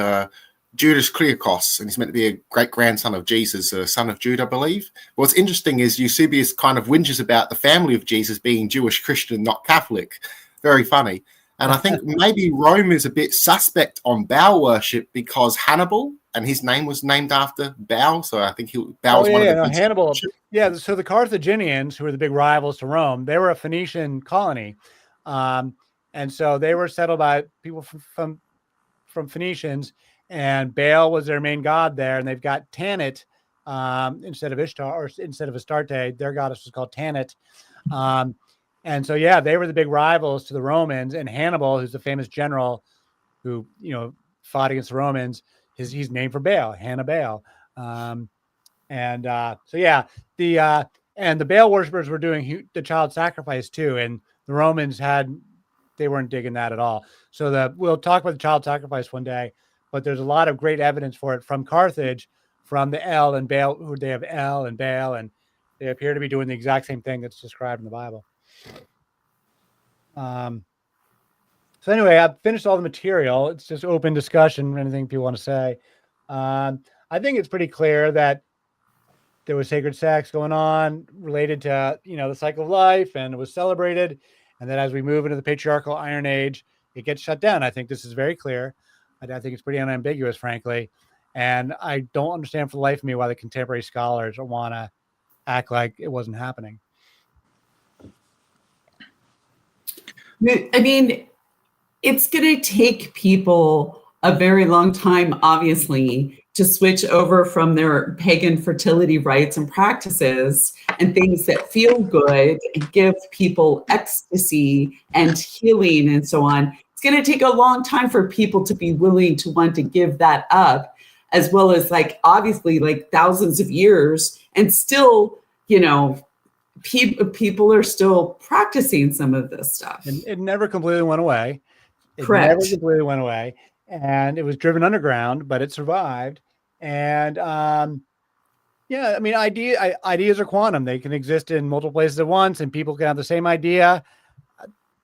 Judas Clearchos, and he's meant to be a great-grandson of Jesus, a son of Judah, I believe. What's interesting is Eusebius kind of whinges about the family of Jesus being Jewish Christian, not Catholic. Very funny. And I think maybe Rome is a bit suspect on Baal worship because Hannibal, and his name was named after Baal, so I think Baal was one of the gods of Hannibal. worship. Yeah, so the Carthaginians, who were the big rivals to Rome, they were a Phoenician colony, and so they were settled by people from Phoenicians, and Baal was their main god there, and they've got Tanit instead of Ishtar, or instead of Astarte, their goddess was called Tanit. And so, yeah, they were the big rivals to the Romans, and Hannibal, who's the famous general who, fought against the Romans, he's named for Baal, Hannibal. So yeah, the Baal worshippers were doing the child sacrifice too, and the Romans they weren't digging that at all. So we'll talk about the child sacrifice one day, but there's a lot of great evidence for it from Carthage, from the El and Baal, who they have El and Baal, and they appear to be doing the exact same thing that's described in the Bible. So anyway, I've finished all the material. It's just open discussion, anything people want to say. I think it's pretty clear that there was sacred sex going on related to, the cycle of life, and it was celebrated. And then as we move into the patriarchal Iron Age, it gets shut down. I think this is very clear. I think it's pretty unambiguous, frankly. And I don't understand for the life of me why the contemporary scholars want to act like it wasn't happening. I mean, it's going to take people a very long time, obviously, to switch over from their pagan fertility rites and practices and things that feel good and give people ecstasy and healing and so on. It's going to take a long time for people to be willing to want to give that up, as well as obviously thousands of years, and still, people are still practicing some of this stuff. And it never completely went away. Correct. Never completely went away. And it was driven underground, but it survived. And ideas are quantum. They can exist in multiple places at once, and people can have the same idea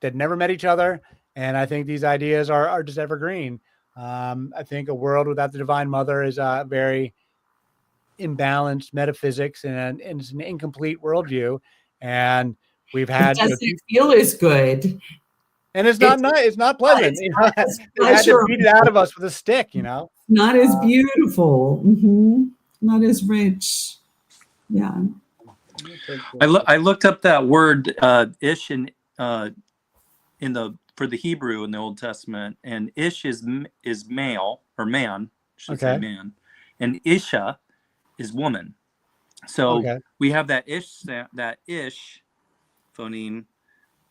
that never met each other. And I think these ideas are just evergreen. I think a world without the Divine Mother is a very imbalanced metaphysics, and it's an incomplete worldview. And we've had it doesn't feel as good. And it's not nice. It's not pleasant. They had to beat it out of us with a stick, Not as beautiful. Not as rich. Yeah. I looked up that word ish for the Hebrew in the Old Testament, and ish is male or man, say man, and isha is woman. So we have that ish phoneme.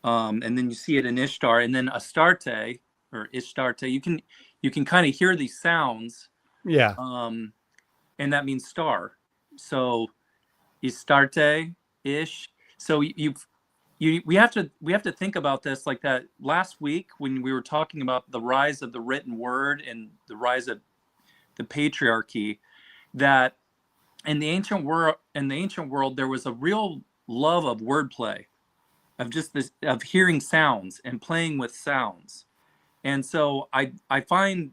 And then you see it in Ishtar, and then Astarte or Ishtarte. You can kind of hear these sounds. Yeah. And that means star. So Istarte, Ish. So we have to think about this like that last week when we were talking about the rise of the written word and the rise of the patriarchy, that in the ancient world there was a real love of wordplay, of hearing sounds and playing with sounds. And so I find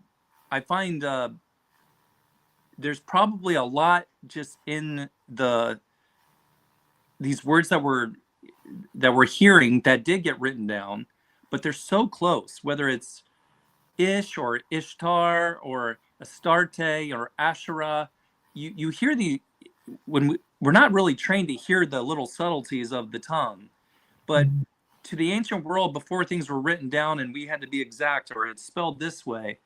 there's probably a lot just in these words that we're hearing that did get written down, but they're so close, whether it's Ish or Ishtar or Astarte or Asherah. You hear we're not really trained to hear the little subtleties of the tongue, but to the ancient world, before things were written down and we had to be exact or it's spelled this way,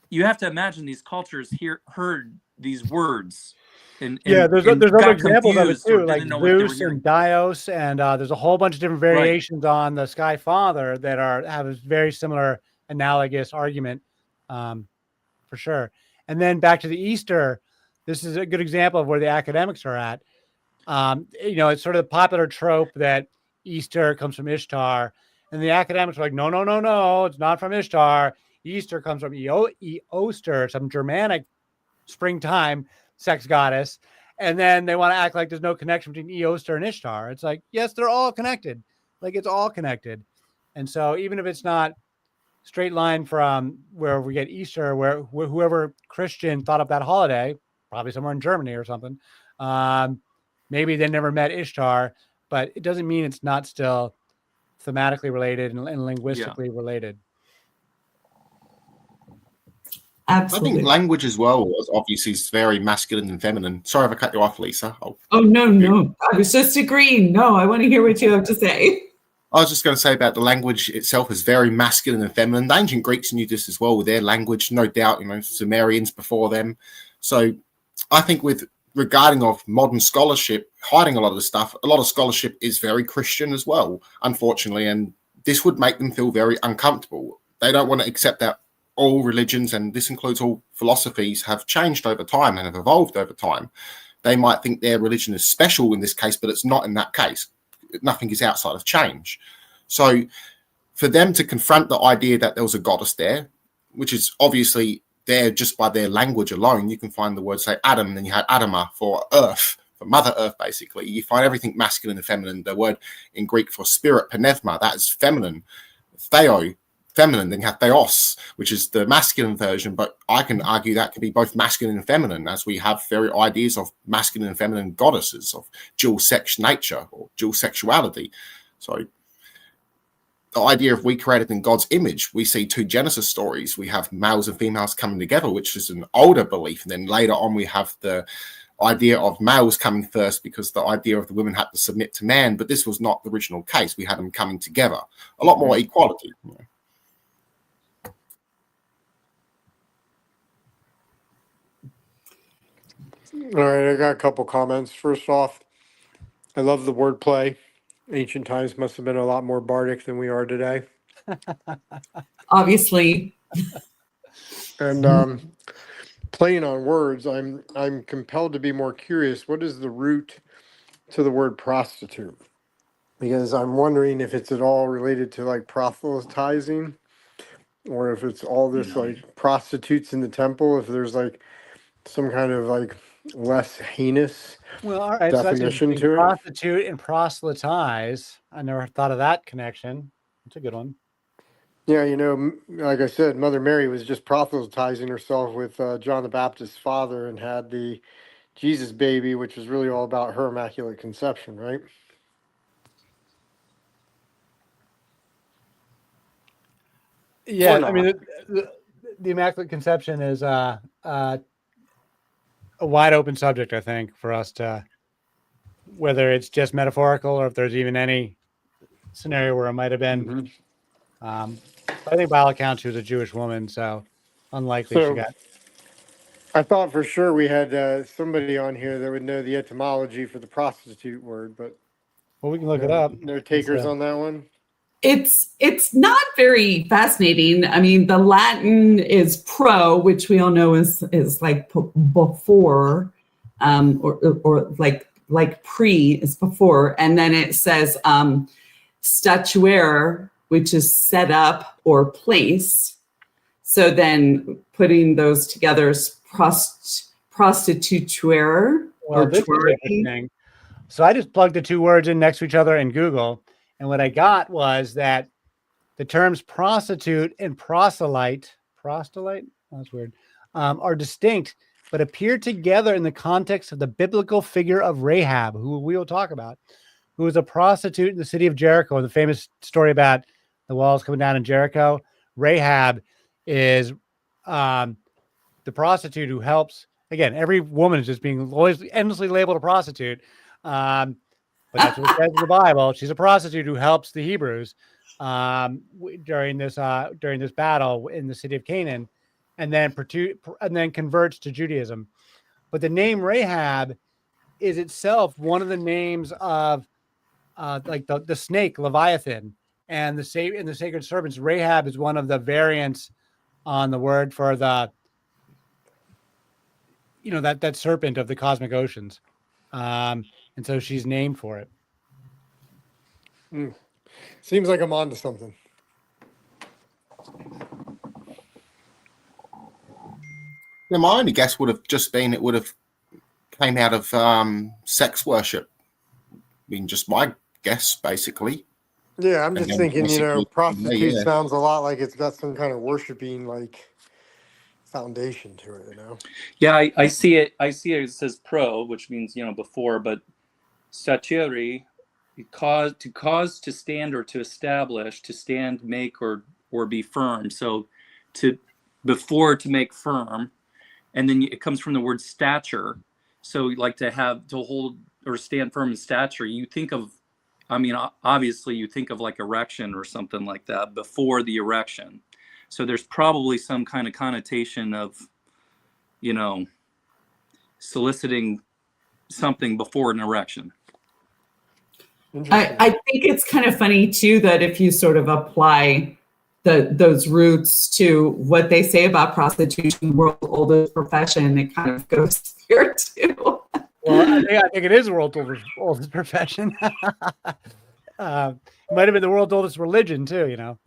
you have to imagine these cultures heard these words. And there's and other got examples of it confused or too, like didn't know what they were Zeus hearing. and Dios, and there's a whole bunch of different variations on the Sky Father that have a very similar analogous argument, for sure. And then back to the Easter, this is a good example of where the academics are at. It's sort of the popular trope that Easter comes from Ishtar, and the academics are like, no, it's not from Ishtar. Easter comes from Eoster, some Germanic springtime sex goddess. And then they want to act like there's no connection between Eoster and Ishtar. It's like, yes, they're all connected. Like, it's all connected. And so even if it's not straight line from where we get Easter, where whoever Christian thought up that holiday, probably somewhere in Germany or something, maybe they never met Ishtar, but it doesn't mean it's not still thematically related and linguistically related. Absolutely. I think language as well was obviously very masculine and feminine. Sorry if I cut you off, Lisa. Oh, no. I was just agreeing. No, I want to hear what you have to say. I was just going to say about the language itself is very masculine and feminine. The ancient Greeks knew this as well with their language, no doubt, Sumerians before them. So I think regarding of modern scholarship, hiding a lot of scholarship is very Christian as well, unfortunately, and this would make them feel very uncomfortable. They don't want to accept that all religions, and this includes all philosophies, have changed over time and have evolved over time. They might think their religion is special in this case, but it's not in that case. Nothing is outside of change. So for them to confront the idea that there was a goddess there, which is obviously there just by their language alone, you can find the word, say, Adam, and then you had Adama for earth, for Mother Earth, basically. You find everything masculine and feminine. The word in Greek for spirit, pneuma, that is feminine. Theo, feminine. Then you have theos, which is the masculine version, but I can argue that can be both masculine and feminine, as we have very ideas of masculine and feminine goddesses, of dual sex nature or dual sexuality. So the idea of we created in God's image, we see two Genesis stories. We have males and females coming together, which is an older belief. And then later on, we have the idea of males coming first because the idea of the women had to submit to man. But this was not the original case. We had them coming together. A lot more equality. All right, I got a couple comments. First off, I love the wordplay. Ancient times must have been a lot more bardic than we are today. Obviously. And playing on words, I'm compelled to be more curious. What is the root to the word prostitute? Because I'm wondering if it's at all related to like proselytizing, or if it's all this like prostitutes in the temple, if there's like some kind of like less heinous Well, all right. definition So to it. prostitute and proselytize. I never thought of that connection. It's a good one. Yeah, like I said, Mother Mary was just proselytizing herself with John the Baptist's father and had the Jesus baby, which was really all about her immaculate conception, right? Yeah, Or I mean, the Immaculate Conception is a wide open subject, I think, for us to, whether it's just metaphorical or if there's even any scenario where it might have been. I think by all accounts, she was a Jewish woman, so unlikely she got. I thought for sure we had somebody on here that would know the etymology for the prostitute word, but Well, we can look it up. no takers on that one. It's not very fascinating. I mean, the Latin is pro, which we all know is like before, or like pre is before, and then it says statuere, which is set up or place. So then putting those together is prostituere. Well, this is interesting. So I just plugged the two words in next to each other in Google. And what I got was that the terms prostitute and proselyte, that's weird, are distinct, but appear together in the context of the biblical figure of Rahab, who we will talk about, who was a prostitute in the city of Jericho. The famous story about the walls coming down in Jericho. Rahab is the prostitute who helps. Again, every woman is just being always endlessly labeled a prostitute. But that's what it says in the Bible. She's a prostitute who helps the Hebrews during this battle in the city of Canaan, and then converts to Judaism. But the name Rahab is itself one of the names of like the snake Leviathan, and the sacred serpents. Rahab is one of the variants on the word for that serpent of the cosmic oceans, and so she's named for it. Seems like I'm onto something. Yeah, my only guess would have just been it would have came out of sex worship. I mean, just my guess, basically. Yeah, I'm And just then thinking, basically, prostitute yeah. sounds a lot like it's got some kind of worshiping like foundation to it, Yeah, I see it. It says pro, which means before, but staturi, cause, to stand or to establish, to stand, make or be firm. So to make firm, and then it comes from the word stature. So like to hold or stand firm in stature. You think of, obviously you think of like erection or something like that before the erection. So there's probably some kind of connotation of, soliciting something before an erection. I think it's kind of funny too that if you sort of apply those roots to what they say about prostitution, the world's oldest profession, it kind of goes here too. Well, I think it is the world's oldest profession. It might have been the world's oldest religion too,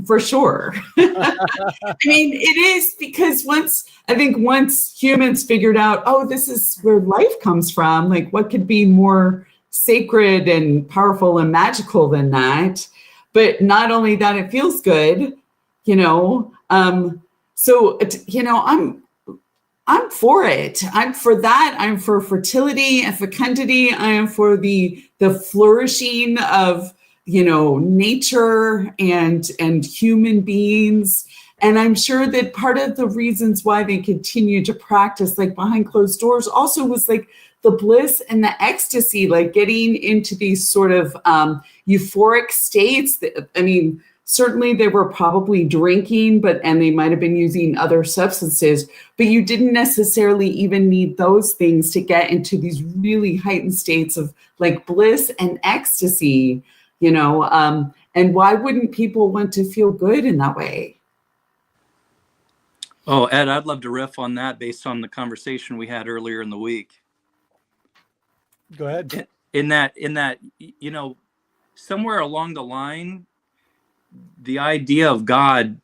For sure. I mean, it is, because once humans figured out, oh, this is where life comes from, like what could be more sacred and powerful and magical than that? But not only that, it feels good, so, I'm for it. I'm for that. I'm for fertility and fecundity. I am for the flourishing of, nature and human beings. And I'm sure that part of the reasons why they continue to practice like behind closed doors also was like the bliss and the ecstasy, like getting into these sort of euphoric states. Certainly they were probably drinking, and they might have been using other substances, but you didn't necessarily even need those things to get into these really heightened states of like bliss and ecstasy, and why wouldn't people want to feel good in that way? Oh, Ed, I'd love to riff on that based on the conversation we had earlier in the week. Go ahead. In that, somewhere along the line, the idea of God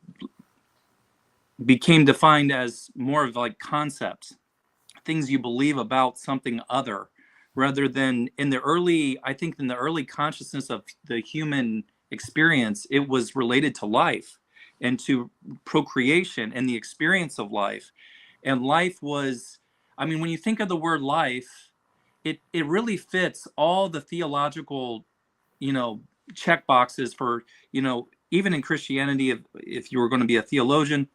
became defined as more of like concepts, things you believe about something other, rather than in the early consciousness of the human experience, it was related to life and to procreation and the experience of life. And life was, when you think of the word life, it really fits all the theological, check boxes for, even in Christianity, if you were going to be a theologian,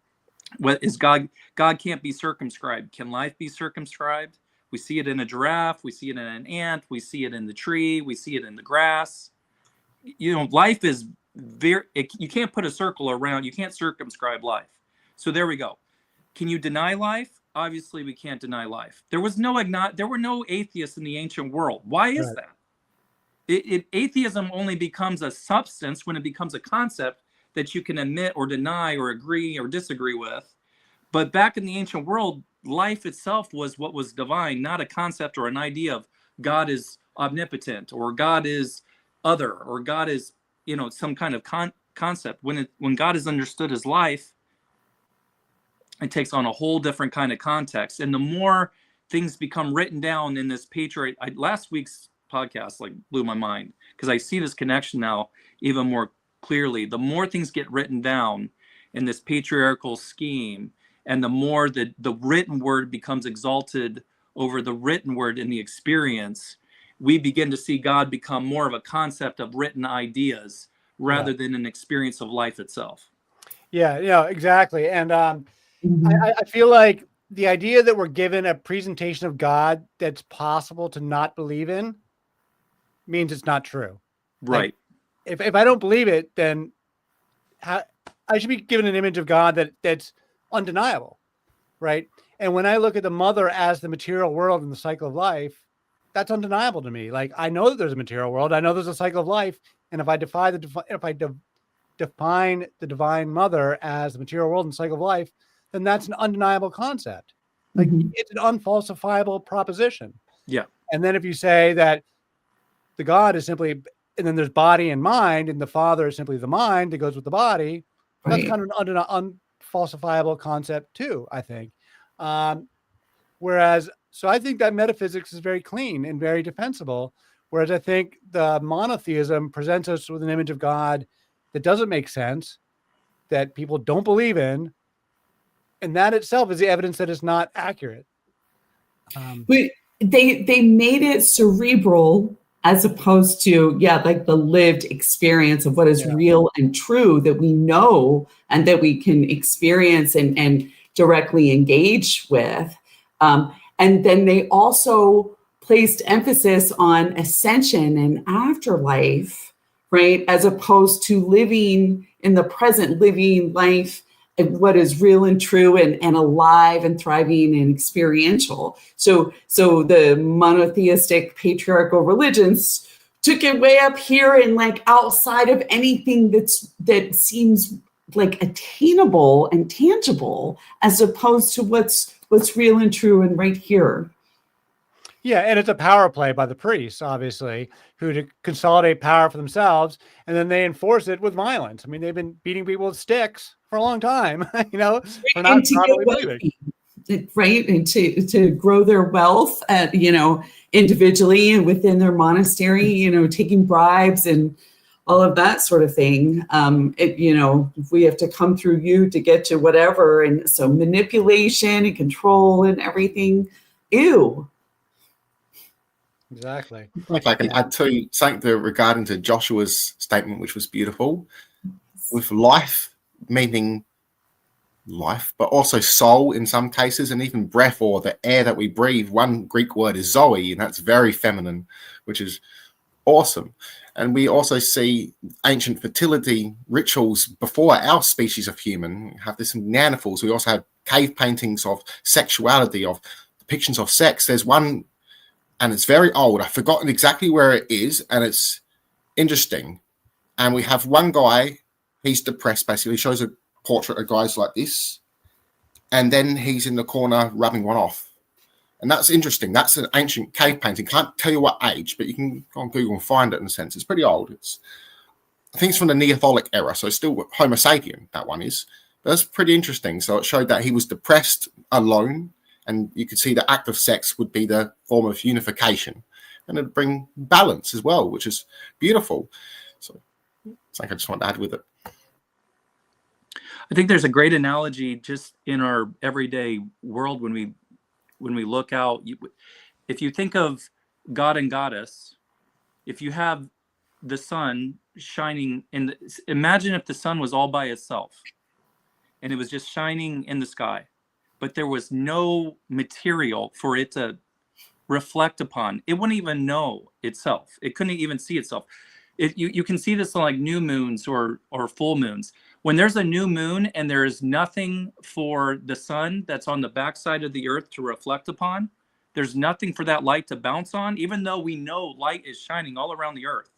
what is God can't be circumscribed. Can life be circumscribed? We see it in a giraffe, we see it in an ant, we see it in the tree, we see it in the grass. Life is you can't put a circle around, you can't circumscribe life. So there we go. Can you deny life? Obviously we can't deny life. There were no atheists in the ancient world. Why is that? Atheism only becomes a substance when it becomes a concept that you can admit or deny or agree or disagree with. But back in the ancient world, life itself was what was divine, not a concept or an idea of God is omnipotent or God is other or God is, some kind of concept. When God is understood as life, it takes on a whole different kind of context. And the more things become written down in this last week's podcast blew my mind, because I see this connection now even more clearly. The more things get written down in this patriarchal scheme, and the more the written word becomes exalted over the written word in the experience, we begin to see God become more of a concept of written ideas rather than an experience of life itself. Yeah, exactly. And Mhm. I feel like the idea that we're given a presentation of God that's possible to not believe in means it's not true. Like, Right. if I don't believe it, then how, I should be given an image of God that's undeniable, right? And when I look at the mother as the material world and the cycle of life, that's undeniable to me. Like, I know that there's a material world, I know there's a cycle of life, and if I define the divine mother as the material world and cycle of life, then that's an undeniable concept. Like, Mhm. it's an unfalsifiable proposition. Yeah. And then if you say that the God is simply, and then there's body and mind, and the Father is simply the mind that goes with the body, that's Right. kind of an unfalsifiable concept too, I think. Whereas, so I think that metaphysics is very clean and very defensible. Whereas I think the monotheism presents us with an image of God that doesn't make sense, that people don't believe in, and that itself is the evidence that it's not accurate. But they made it cerebral as opposed to, yeah, like the lived experience of what is Yeah. real and true that we know and that we can experience and directly engage with. And then they also placed emphasis on ascension and afterlife, right? As opposed to living in the present, living life what is real and true and alive and thriving and experiential. So the monotheistic patriarchal religions took it way up here and like outside of anything that seems like attainable and tangible, as opposed to what's real and true and right here. Yeah, and it's a power play by the priests, obviously, who to consolidate power for themselves, and then they enforce it with violence. I mean, they've been beating people with sticks for a long time, for not And to get properly believing. wealthy, right? And to grow their wealth at, individually and within their monastery, taking bribes and all of that sort of thing. We have to come through you to get to whatever. And so manipulation and control and everything. Ew. Exactly. If I can add to something regarding to Joshua's statement, which was beautiful, with life meaning life, but also soul in some cases, and even breath or the air that we breathe. One Greek word is Zoe, and that's very feminine, which is awesome. And we also see ancient fertility rituals before our species of human. We have this in Neanderthals. We also have cave paintings of sexuality, of depictions of sex. There's one, and it's very old. I've forgotten exactly where it is, and it's interesting. And we have one guy, he's depressed, basically. He shows a portrait of guys like this, and then he's in the corner rubbing one off. And that's interesting. That's an ancient cave painting. Can't tell you what age, but you can go on Google and find it in a sense. It's pretty old. I think it's from the Neolithic era, so it's still Homo sapien, that one is. But that's pretty interesting. So it showed that he was depressed, alone, and you could see the act of sex would be the form of unification, and it'd bring balance as well, which is beautiful. So it's like I just want to add with it. I think there's a great analogy just in our everyday world when we look out. If you think of God and Goddess, if you have the sun shining imagine if the sun was all by itself and it was just shining in the sky, but there was no material for it to reflect upon. It wouldn't even know itself. It couldn't even see itself. You can see this on like new moons or full moons. When there's a new moon and there is nothing for the sun that's on the backside of the earth to reflect upon, there's nothing for that light to bounce on, even though we know light is shining all around the earth.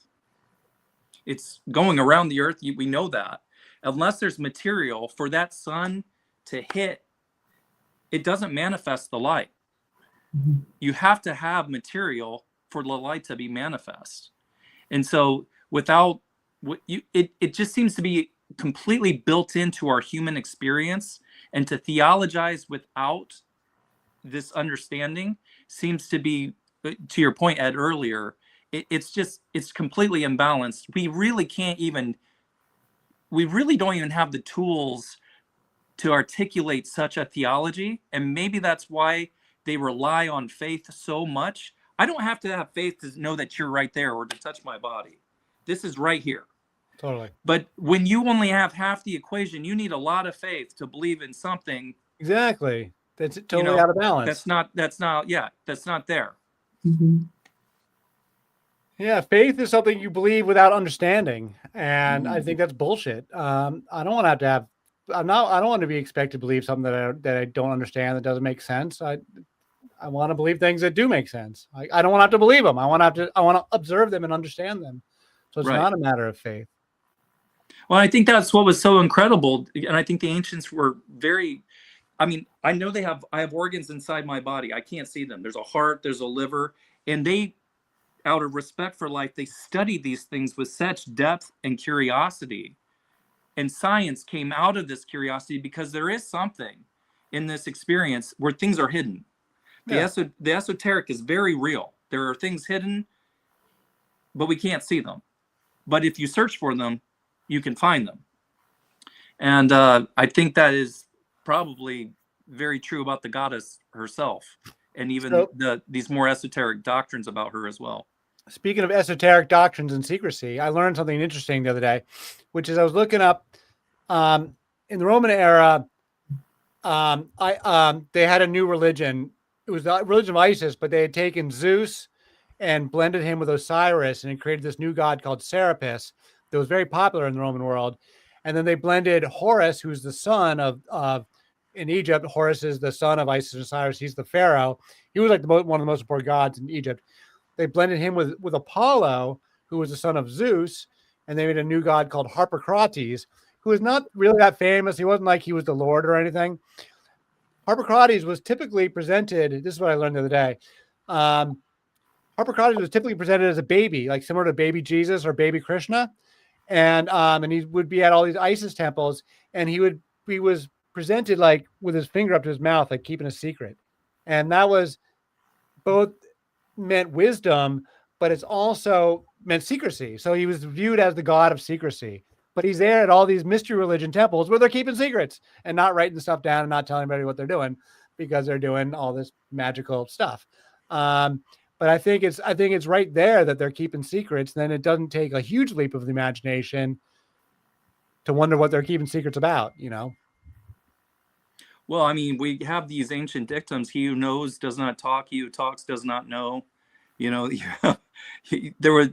It's going around the earth. We know that. Unless there's material for that sun to hit, it doesn't manifest the light. Mhm. You have to have material for the light to be manifest. And so without it just seems to be completely built into our human experience, and to theologize without this understanding seems to be, to your point, Ed, earlier, it's completely imbalanced. We really don't even have the tools to articulate such a theology. And maybe that's why they rely on faith so much. I don't have to have faith to know that you're right there or to touch my body. This is right here. Totally. But when you only have half the equation, you need a lot of faith to believe in something. Exactly. That's totally know, out of balance. That's not there. Mhm. Yeah, faith is something you believe without understanding, and I think that's bullshit. I don't want to have. I don't want to be expected to believe something that I don't understand, that doesn't make sense. I want to believe things that do make sense. I don't want to have to believe them. I want to observe them and understand them. So it's Right. not a matter of faith. Well, I think that's what was so incredible, and I think the ancients were very. I mean, I know I have organs inside my body. I can't see them. There's a heart, there's a liver, and they, out of respect for life, they studied these things with such depth and curiosity. And science came out of this curiosity because there is something in this experience where things are hidden. Yeah. The esoteric is very real. There are things hidden, but we can't see them. But if you search for them, you can find them. And I think that is probably very true about the goddess herself, and even these more esoteric doctrines about her as well. Speaking of esoteric doctrines and secrecy, I learned something interesting the other day, which is I was looking up in the Roman era. They had a new religion. It was the religion of Isis, but they had taken Zeus and blended him with Osiris, and it created this new god called Serapis that was very popular in the Roman world. And then they blended Horus, who's the son of in Egypt. Horus is the son of Isis and Osiris. He's the pharaoh. He was like one of the most important gods in Egypt. They blended him with Apollo, who was the son of Zeus, and they made a new god called Harpocrates, who is not really that famous. He wasn't like he was the Lord or anything. Harpocrates was typically presented. This is what I learned the other day. Harpocrates was typically presented as a baby, like similar to baby Jesus or baby Krishna. And he would be at all these Isis temples, and he was presented like with his finger up to his mouth, like keeping a secret. And that was both meant wisdom, but it's also meant secrecy. So he was viewed as the god of secrecy, but he's there at all these mystery religion temples where they're keeping secrets and not writing stuff down and not telling anybody what they're doing because they're doing all this magical stuff. But I think it's right there that they're keeping secrets. Then it doesn't take a huge leap of the imagination to wonder what they're keeping secrets about, you know? Well, I mean, we have these ancient dictums: "He who knows does not talk; he who talks does not know." You know, there were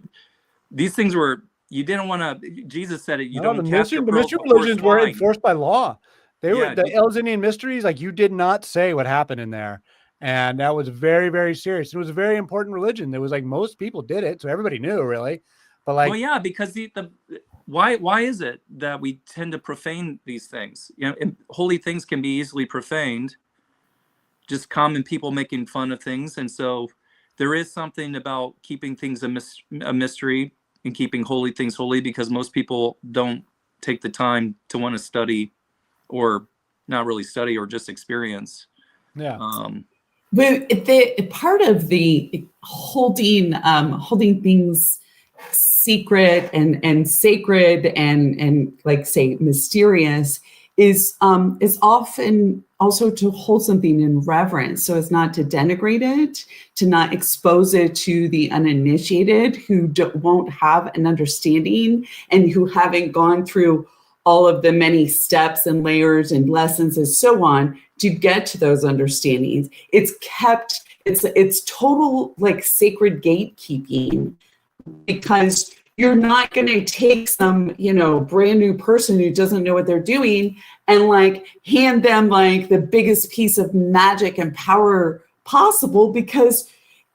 these things where you didn't want to. Jesus said it. You don't cast your the pearls mystery before religions were swine. enforced by law. They were Yeah, the Eleusinian mysteries. Like, you did not say what happened in there, and that was very, very serious. It was a very important religion. There was like most people did it, so everybody knew really. But like, well, yeah, because why is it that we tend to profane these things? You know, and holy things can be easily profaned. Just common people making fun of things, and so there is something about keeping things a mystery and keeping holy things holy, because most people don't take the time to want to study, or not really study, or just experience. yeah. But the part of the holding things secret and sacred and like say mysterious is often also to hold something in reverence, so as not to denigrate it, to not expose it to the uninitiated who won't have an understanding and who haven't gone through all of the many steps and layers and lessons and so on to get to those understandings. It's total like sacred gatekeeping, because you're not going to take some, brand new person who doesn't know what they're doing and like hand them like the biggest piece of magic and power possible, because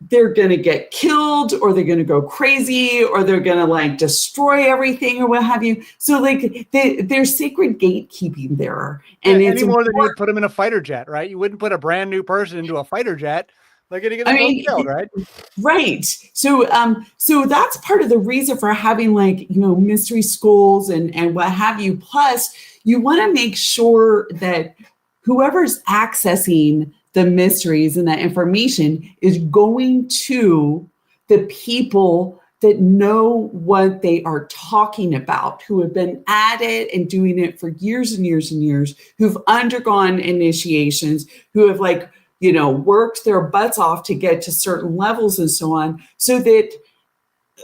they're going to get killed, or they're going to go crazy, or they're going to like destroy everything or what have you. So like there's sacred gatekeeping there. And Yeah, it's any more than you would put them in a fighter jet, right? You wouldn't put a brand new person into a fighter jet. They're going to get them killed, right? Right. So that's part of the reason for having like, mystery schools and what have you. Plus, you want to make sure that whoever's accessing the mysteries and that information is going to the people that know what they are talking about, who have been at it and doing it for years and years and years, who've undergone initiations, who have like, worked their butts off to get to certain levels and so on, so that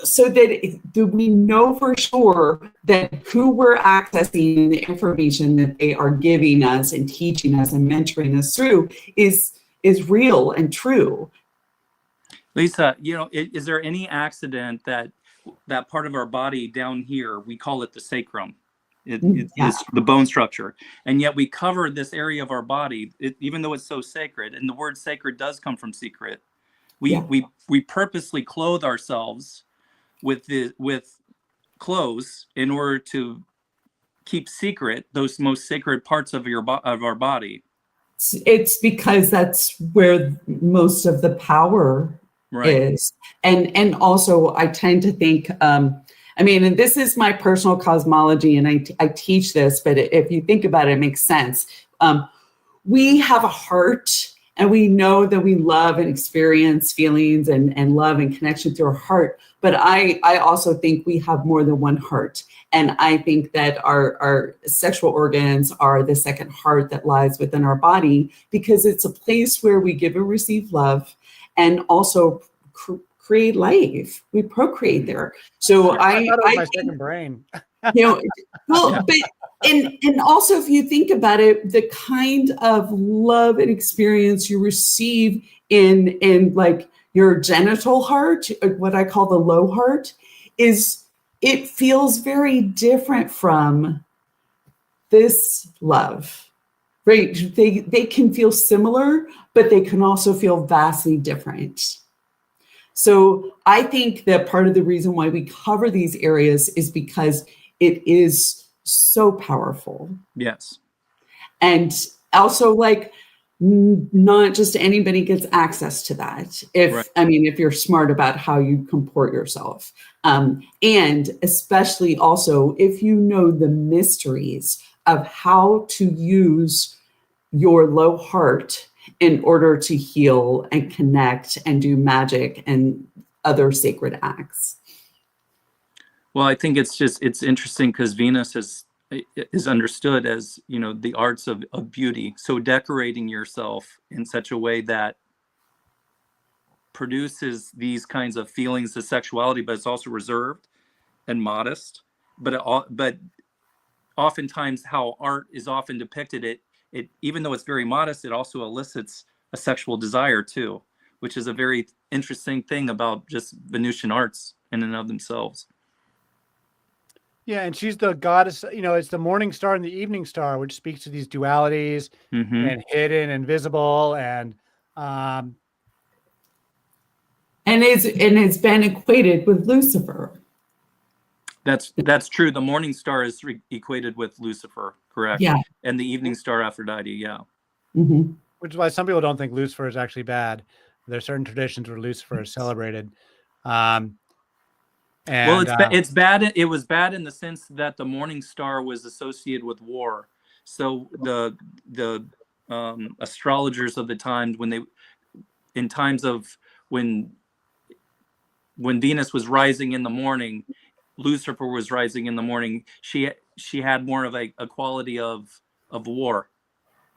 so that do we know for sure that who we're accessing the information that they are giving us and teaching us and mentoring us through is real and true. Lisa, is there any accident that part of our body down here, we call it the sacrum, it's the bone structure, and yet we cover this area of our body, even though it's so sacred, and the word sacred does come from secret. We purposely clothe ourselves with clothes in order to keep secret those most sacred parts of our body. It's because that's where most of the power is. And also I tend to think, and this is my personal cosmology, and I teach this, but if you think about it, it makes sense. We have a heart, and we know that we love and experience feelings and love and connection through our heart. But I also think we have more than one heart. And I think that our sexual organs are the second heart that lies within our body, because it's a place where we give and receive love, and also create life. We procreate there. So I thought it was my second brain. But and also, if you think about it, the kind of love and experience you receive in like your genital heart, what I call the low heart, it feels very different from this love, right? They can feel similar, but they can also feel vastly different. So I think that part of the reason why we cover these areas is because it is so powerful. Yes. And also, like, not just anybody gets access to that. If you're smart about how you comport yourself. And especially also if you know the mysteries of how to use your low heart in order to heal and connect and do magic and other sacred acts. Well, I think it's interesting because Venus is understood as, the arts of beauty. So decorating yourself in such a way that produces these kinds of feelings of sexuality, but it's also reserved and modest. But oftentimes how art is often depicted, it even though it's very modest, it also elicits a sexual desire too, which is a very interesting thing about just Venusian arts in and of themselves. Yeah, and she's the goddess, it's the morning star and the evening star, which speaks to these dualities and hidden and visible, and it's been equated with Lucifer. That's true. The morning star is equated with Lucifer, correct? Yeah. And the evening star Aphrodite, yeah. Mm-hmm. Which is why some people don't think Lucifer is actually bad. There are certain traditions where Lucifer is celebrated. It's bad. It was bad in the sense that the morning star was associated with war. So the astrologers of the time, when Venus was rising in the morning, Lucifer was rising in the morning. She had more of a quality of war.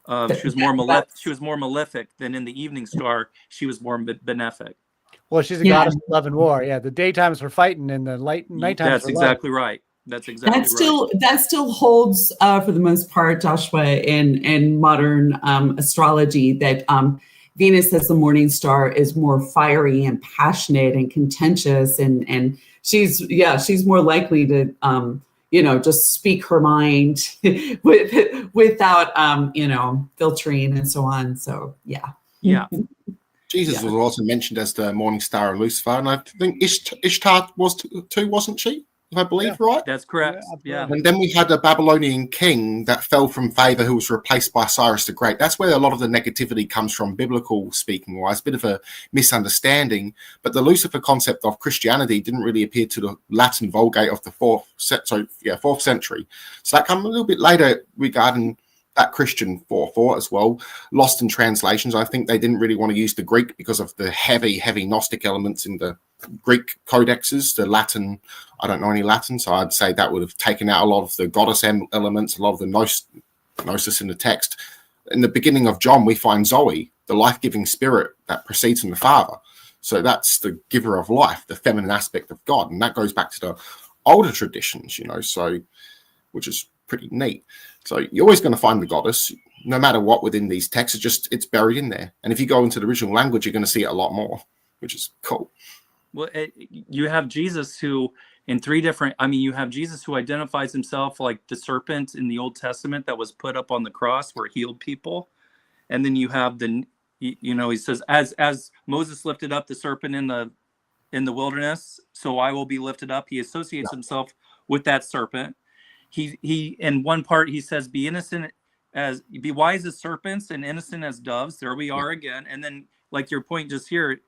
She was more malefic than in the evening star. She was more benefic. Well, she's a goddess of love and war. Yeah, the daytimes for fighting and the nighttime. That's exactly right. That still holds for the most part, Joshua, in modern astrology, that Venus as the morning star is more fiery and passionate and contentious, and she's more likely to just speak her mind without filtering and so on. So yeah. Jesus was also mentioned as the morning star of Lucifer, and I think Ishtar was too, wasn't she? If I believe right. That's correct. Yeah. And then we had a Babylonian king that fell from favor, who was replaced by Cyrus the Great. That's where a lot of the negativity comes from, biblical speaking wise. Bit of a misunderstanding. But the Lucifer concept of Christianity didn't really appear to the Latin Vulgate of the 4th century. So that came a little bit later regarding that Christian 4 as well, lost in translations. I think they didn't really want to use the Greek because of the heavy Gnostic elements in the Greek codexes. The Latin, I don't know any Latin, so I'd say that would have taken out a lot of the goddess elements, a lot of the gnosis in the text. In the beginning of John, we find Zoe, the life-giving spirit that proceeds from the Father. So that's the giver of life, the feminine aspect of God. And that goes back to the older traditions, so which is pretty neat. So you're always going to find the goddess, no matter what, within these texts. It's buried in there. And if you go into the original language, you're going to see it a lot more, which is cool. Well, you have Jesus who, in three different, you have Jesus who identifies himself like the serpent in the Old Testament that was put up on the cross where it healed people. And then you have he says, as Moses lifted up the serpent in the wilderness, so I will be lifted up. He associates himself with that serpent. He in one part, he says, be wise as serpents and innocent as doves. There we are again. And then, like your point just here,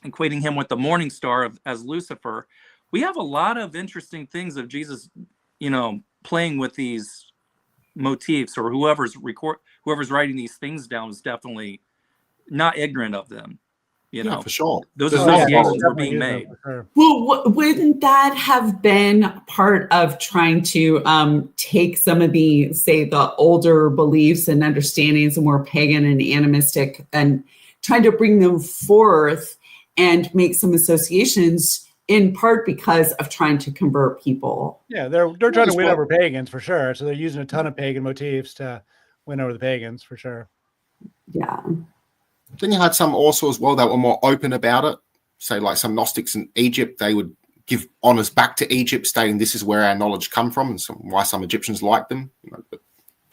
equating him with the morning star as Lucifer. We have a lot of interesting things of Jesus, playing with these motifs, or whoever's writing these things down is definitely not ignorant of them. For sure. Those There's associations were being made. Well, wouldn't that have been part of trying to take some of the older beliefs and understandings, the more pagan and animistic, and trying to bring them forth and make some associations, in part because of trying to convert people? Yeah, they're trying to win over pagans for sure. So they're using a ton of pagan motifs to win over the pagans for sure. Yeah. Then you had some also as well that were more open about it. Say like some Gnostics in Egypt, they would give honors back to Egypt, saying this is where our knowledge come from, and why some Egyptians like them. But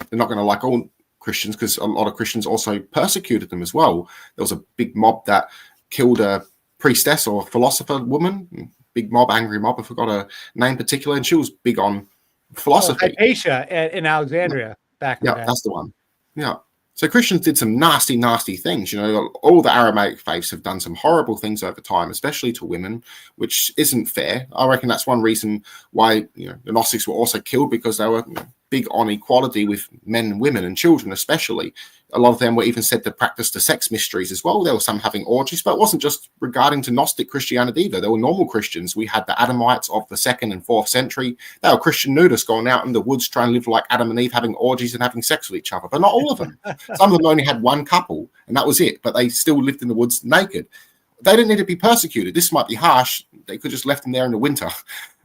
they're not going to like all Christians, because a lot of Christians also persecuted them as well. There was a big mob that killed a priestess or philosopher woman, big mob, angry mob. I forgot her name particular, and she was big on philosophy. Hypatia in Alexandria back in the day. That's the one. Yeah. So Christians did some nasty, nasty things. All the Aramaic faiths have done some horrible things over time, especially to women, which isn't fair. I reckon that's one reason why the Gnostics were also killed, because they were big on equality with men and women and children, especially. A lot of them were even said to practice the sex mysteries as well. There were some having orgies, but it wasn't just regarding to Gnostic Christianity either. There were normal Christians. We had the Adamites of the 2nd and 4th century. They were Christian nudists going out in the woods trying to live like Adam and Eve, having orgies and having sex with each other, but not all of them. Some of them only had one couple, and that was it, but they still lived in the woods naked. They didn't need to be persecuted. This might be harsh. They could just left them there in the winter.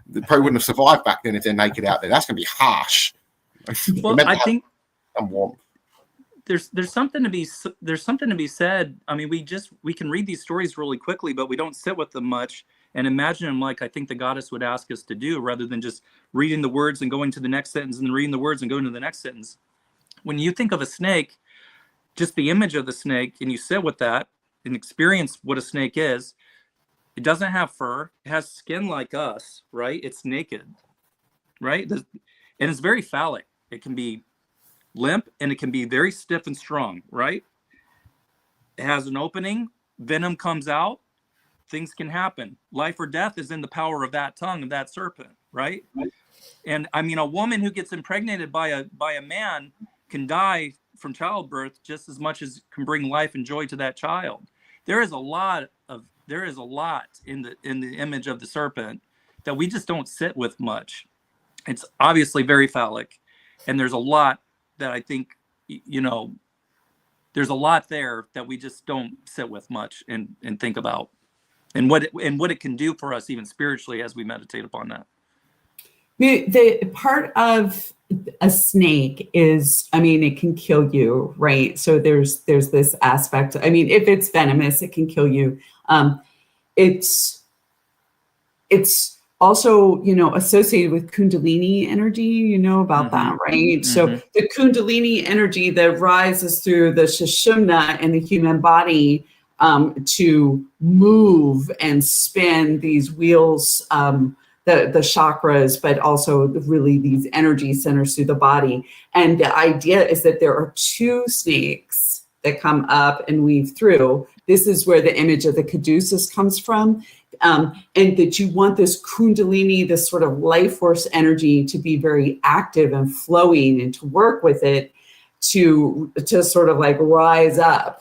They probably wouldn't have survived back then if they're naked out there. That's going to be harsh. Well, I think warmth. There's something to be said. We can read these stories really quickly, but we don't sit with them much and imagine them like I think the goddess would ask us to do, rather than just reading the words and going to the next sentence and then reading the words and going to the next sentence. When you think of a snake, just the image of the snake, and you sit with that and experience what a snake is, it doesn't have fur. It has skin like us, right? It's naked, right? And it's very phallic. It can be limp and it can be very stiff and strong, right? It has an opening, venom comes out, things can happen. Life or death is in the power of that tongue of that serpent, right? And a woman who gets impregnated by a man can die from childbirth just as much as can bring life and joy to that child. There is a lot in the image of the serpent that we just don't sit with much. It's obviously very phallic, and there's a lot that I think, there's a lot there that we just don't sit with much and think about, and what it can do for us even spiritually as we meditate upon that. The part of a snake is, it can kill you, right? So there's this aspect. If it's venomous, it can kill you. It's also, associated with Kundalini energy, about that, right? Mm-hmm. So the Kundalini energy that rises through the Sushumna in the human body to move and spin these wheels, the chakras, but also really these energy centers through the body. And the idea is that there are two snakes that come up and weave through. This is where the image of the caduceus comes from. And that you want this Kundalini, this sort of life force energy to be very active and flowing, and to work with it to sort of like rise up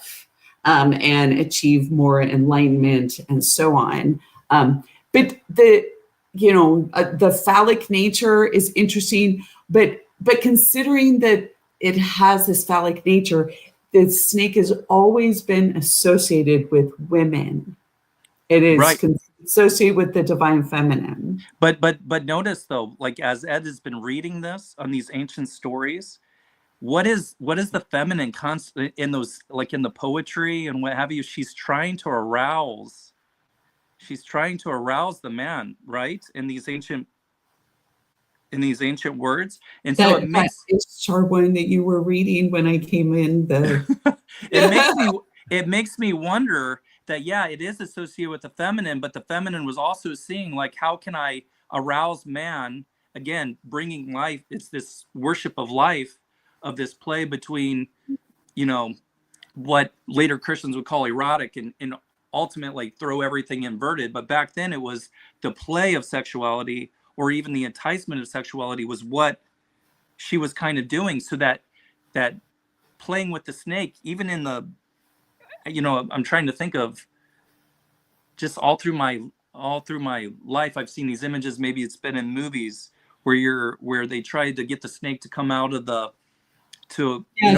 and achieve more enlightenment and so on. But the phallic nature is interesting, but considering that it has this phallic nature, the snake has always been associated with women. It is Right. associated with the divine feminine. But notice though, like as Ed has been reading this on these ancient stories, what is the feminine constant in those, like in the poetry and what have you? She's trying to arouse the man, right? In these ancient words. And so it makes Charbonne that you were reading when I came in. it makes me wonder that, yeah, it is associated with the feminine, but the feminine was also seeing, like, how can I arouse man? Again, bringing life. It's this worship of life, of this play between, what later Christians would call erotic and ultimately throw everything inverted. But back then it was the play of sexuality, or even the enticement of sexuality, was what she was kind of doing. So that playing with the snake, even in the, I'm trying to think of, just all through my life, I've seen these images. Maybe it's been in movies where they tried to get the snake to come out of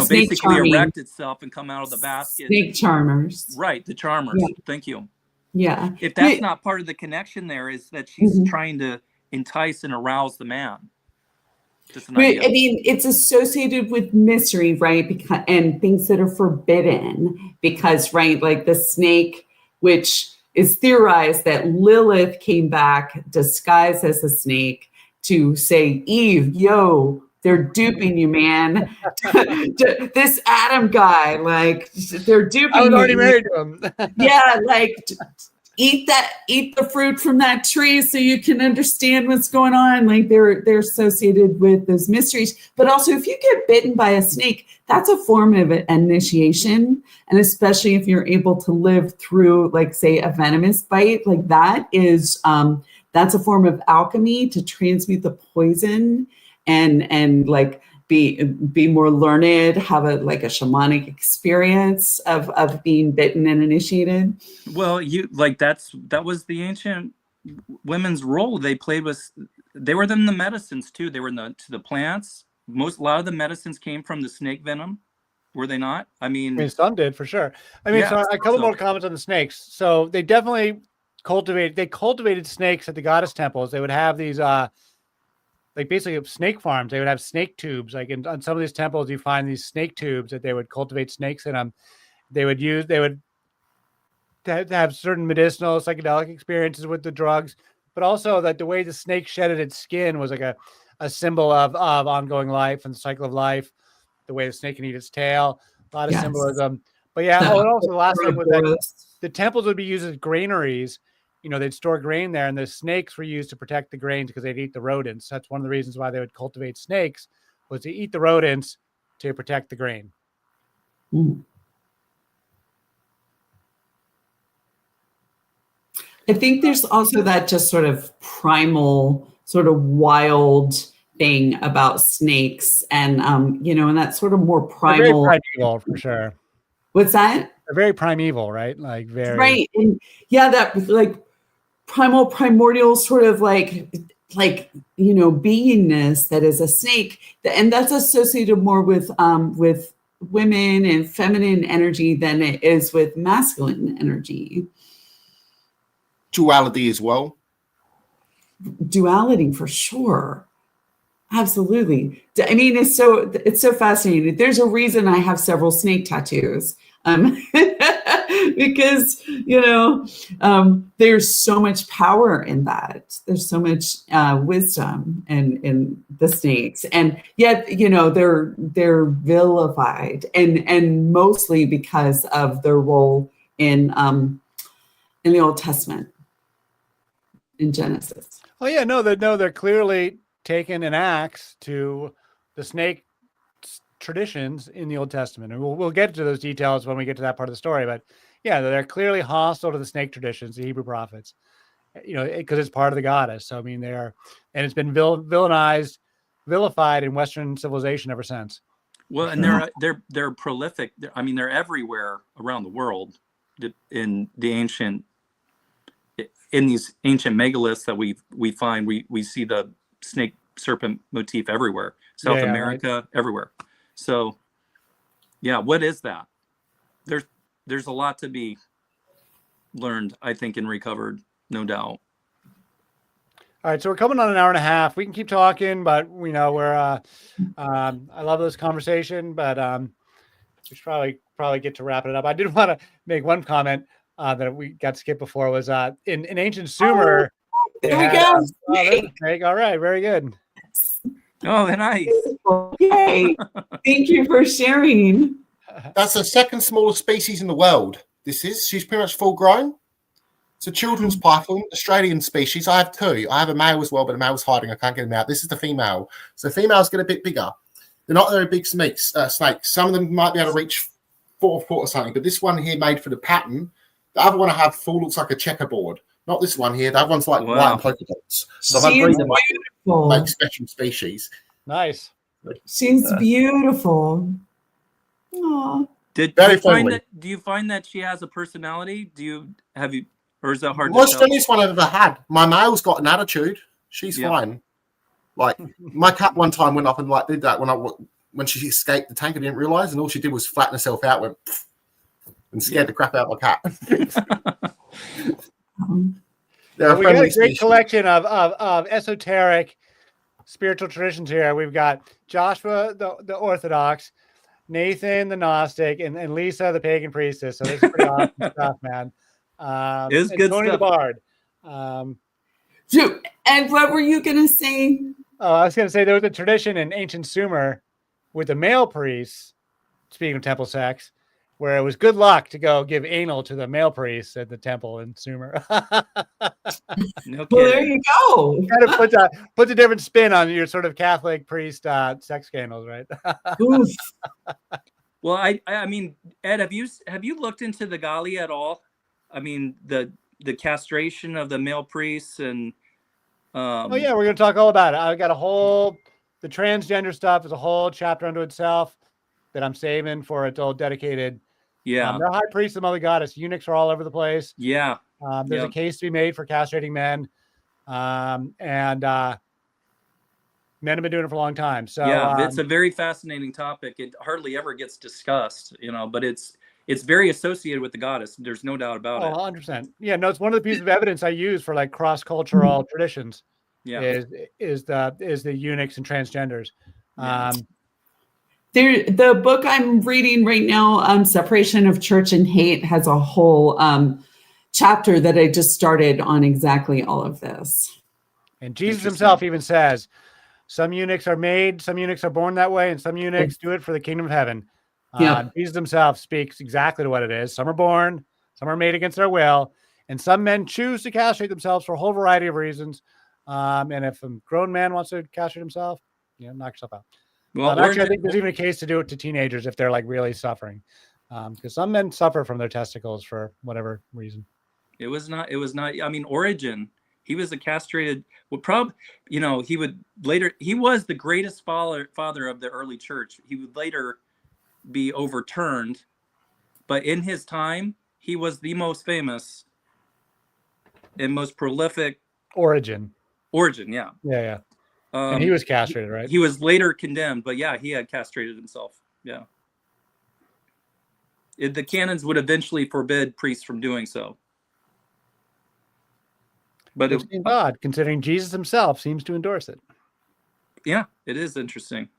basically charming. erect itself and come out of the basket. Snake charmers. Right, the charmers. Yeah. Thank you. Yeah. If that's not part of the connection, there is that she's trying to entice and arouse the man. Just an idea. I mean, it's associated with mystery, right? Because, and things that are forbidden, because, right, like the snake, which is theorized that Lilith came back disguised as a snake to say, Eve, yo, they're duping you, man. This Adam guy, like, they're duping you. I was already married to him. Yeah, like, eat the fruit from that tree so you can understand what's going on. Like, they're associated with those mysteries. But also, if you get bitten by a snake, that's a form of initiation. And especially if you're able to live through, like, say, a venomous bite, like that is, that's a form of alchemy to transmute the poison and like be more learned, have a shamanic experience of being bitten and initiated. Well, that was the ancient women's role. They were in the medicines too. They were to the plants. A lot of the medicines came from the snake venom, were they not? I mean some did for sure. So a couple more comments on the snakes. So they definitely cultivated snakes at the goddess temples. They would have these like basically snake farms. They would have snake tubes. Like on some of these temples, you find these snake tubes that they would cultivate snakes in them. They would have certain medicinal psychedelic experiences with the drugs, but also that the way the snake shedded its skin was like a symbol of ongoing life and the cycle of life. The way the snake can eat its tail, a lot of symbolism. But yeah, and also the last thing was that the temples would be used as granaries. They'd store grain there, and the snakes were used to protect the grains because they'd eat the rodents. That's one of the reasons why they would cultivate snakes, was to eat the rodents to protect the grain. I think there's also that just sort of primal, sort of wild thing about snakes, and and that sort of more primal. They're very primeval, for sure. What's that? They're very primeval, right? Like very right, and yeah, that like primordial sort of like beingness that is a snake, and that's associated more with women and feminine energy than it is with masculine energy. Duality as well. Duality for sure. Absolutely. I mean, it's so fascinating. There's a reason I have several snake tattoos. Because there's so much power in that. There's so much wisdom in the snakes, and yet they're vilified, and mostly because of their role in the Old Testament, in Genesis. Oh yeah, they're clearly taking an axe to the snake traditions in the Old Testament, and we'll get to those details when we get to that part of the story. But yeah, they're clearly hostile to the snake traditions, the Hebrew prophets, because it's part of the goddess. So I mean, and it's been vilified in Western civilization ever since. Well, and they're prolific. They're everywhere around the world. In these ancient megaliths that we find, we see the snake serpent motif everywhere. South America, right. Everywhere. So Yeah, what is that? There's a lot to be learned, I think, and recovered, no doubt. All right, so we're coming on an hour and a half. We can keep talking, but we know we're. I love this conversation, but we should probably get to wrapping it up. I did want to make one comment that we got skipped before was in ancient Sumer. There we go. Oh, there's a snake. All right, very good. Oh, nice. Yay. Thank you for sharing. That's the second smallest species in the world. She's pretty much full grown. It's a children's python, Australian species. I have two. I have a male as well, but the male's hiding. I can't get him out. This is the female. So females get a bit bigger. They're not very big snakes. Some of them might be able to reach 4 foot or something, but this one here made for the pattern. The other one I have full looks like a checkerboard. Not this one here. The other one's like white and polka dots. So She's beautiful. like special species. Nice. She's beautiful. Aww. Do you find that she has a personality? Or is that hard Most to tell? funniest one I've ever had. My male's got an attitude. She's fine. Like my cat one time went up and like did that when she escaped the tank. I didn't realize, and all she did was flatten herself out, went and scared the crap out of my cat. We got a great collection of esoteric spiritual traditions here. We've got Joshua the Orthodox, Nathan the Gnostic, and Lisa the pagan priestess. So this is pretty awesome stuff, man. It's good Tony stuff. the Bard. And what were you going to say? Oh, I was going to say there was a tradition in ancient Sumer with the male priests, speaking of temple sex, where it was good luck to go give anal to the male priests at the temple in Sumer. No Well, there kidding. you go. Kind of puts a different spin on your sort of Catholic priest sex scandals, right? Oof. Well, I mean, Ed, have you looked into the Gali at all? I mean, the castration of the male priests and Oh yeah, we're gonna talk all about it. I've got the transgender stuff is a whole chapter unto itself that I'm saving for its old dedicated. yeah, They're high priests of Mother Goddess. Eunuchs are all over the place. yeah. There's a case to be made for castrating men, and men have been doing it for a long time. So Yeah, it's a very fascinating topic. It hardly ever gets discussed, but it's very associated with the goddess. There's no doubt about it. 100%. Yeah, no, it's one of the pieces of evidence I use for like cross-cultural traditions. Yeah. Is the eunuchs and transgenders. Yeah. The book I'm reading right now, Separation of Church and Hate, has a whole chapter that I just started on exactly all of this. And Jesus himself even says, some eunuchs are made, some eunuchs are born that way, and some eunuchs do it for the kingdom of heaven. Jesus himself speaks exactly to what it is. Some are born, some are made against their will, and some men choose to castrate themselves for a whole variety of reasons. And if a grown man wants to castrate himself, knock yourself out. Well, actually, I think there's even a case to do it to teenagers if they're like really suffering, because some men suffer from their testicles for whatever reason. It was not. I mean, Origen, he was a castrated. Well, he would later. He was the greatest father of the early church. He would later be overturned, but in his time, he was the most famous and most prolific. Origen, yeah. Yeah. And he was castrated, right? He was later condemned, but yeah, he had castrated himself. Yeah. The canons would eventually forbid priests from doing so. But it's odd, considering Jesus himself seems to endorse it. Yeah, it is interesting.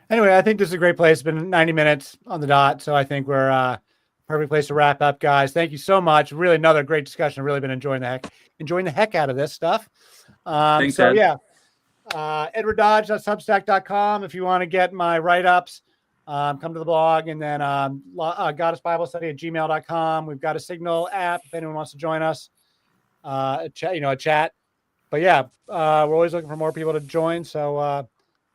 Anyway, I think this is a great place. It's been 90 minutes on the dot, so I think we're perfect place to wrap up, guys. Thank you so much. Really, another great discussion. I've really been enjoying the heck out of this stuff. Thanks, so Ed. yeah, edwarddodge.substack.com if you want to get my write-ups. Come to the blog, and then goddessbiblestudy@gmail.com. We've got a Signal app if anyone wants to join us. A chat. But yeah, we're always looking for more people to join. So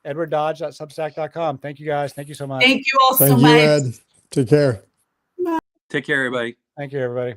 edwarddodge.substack.com. Thank you guys. Thank you so much. Thank you all so Thank you, much. Ed. Take care. Take care, everybody. Thank you, everybody.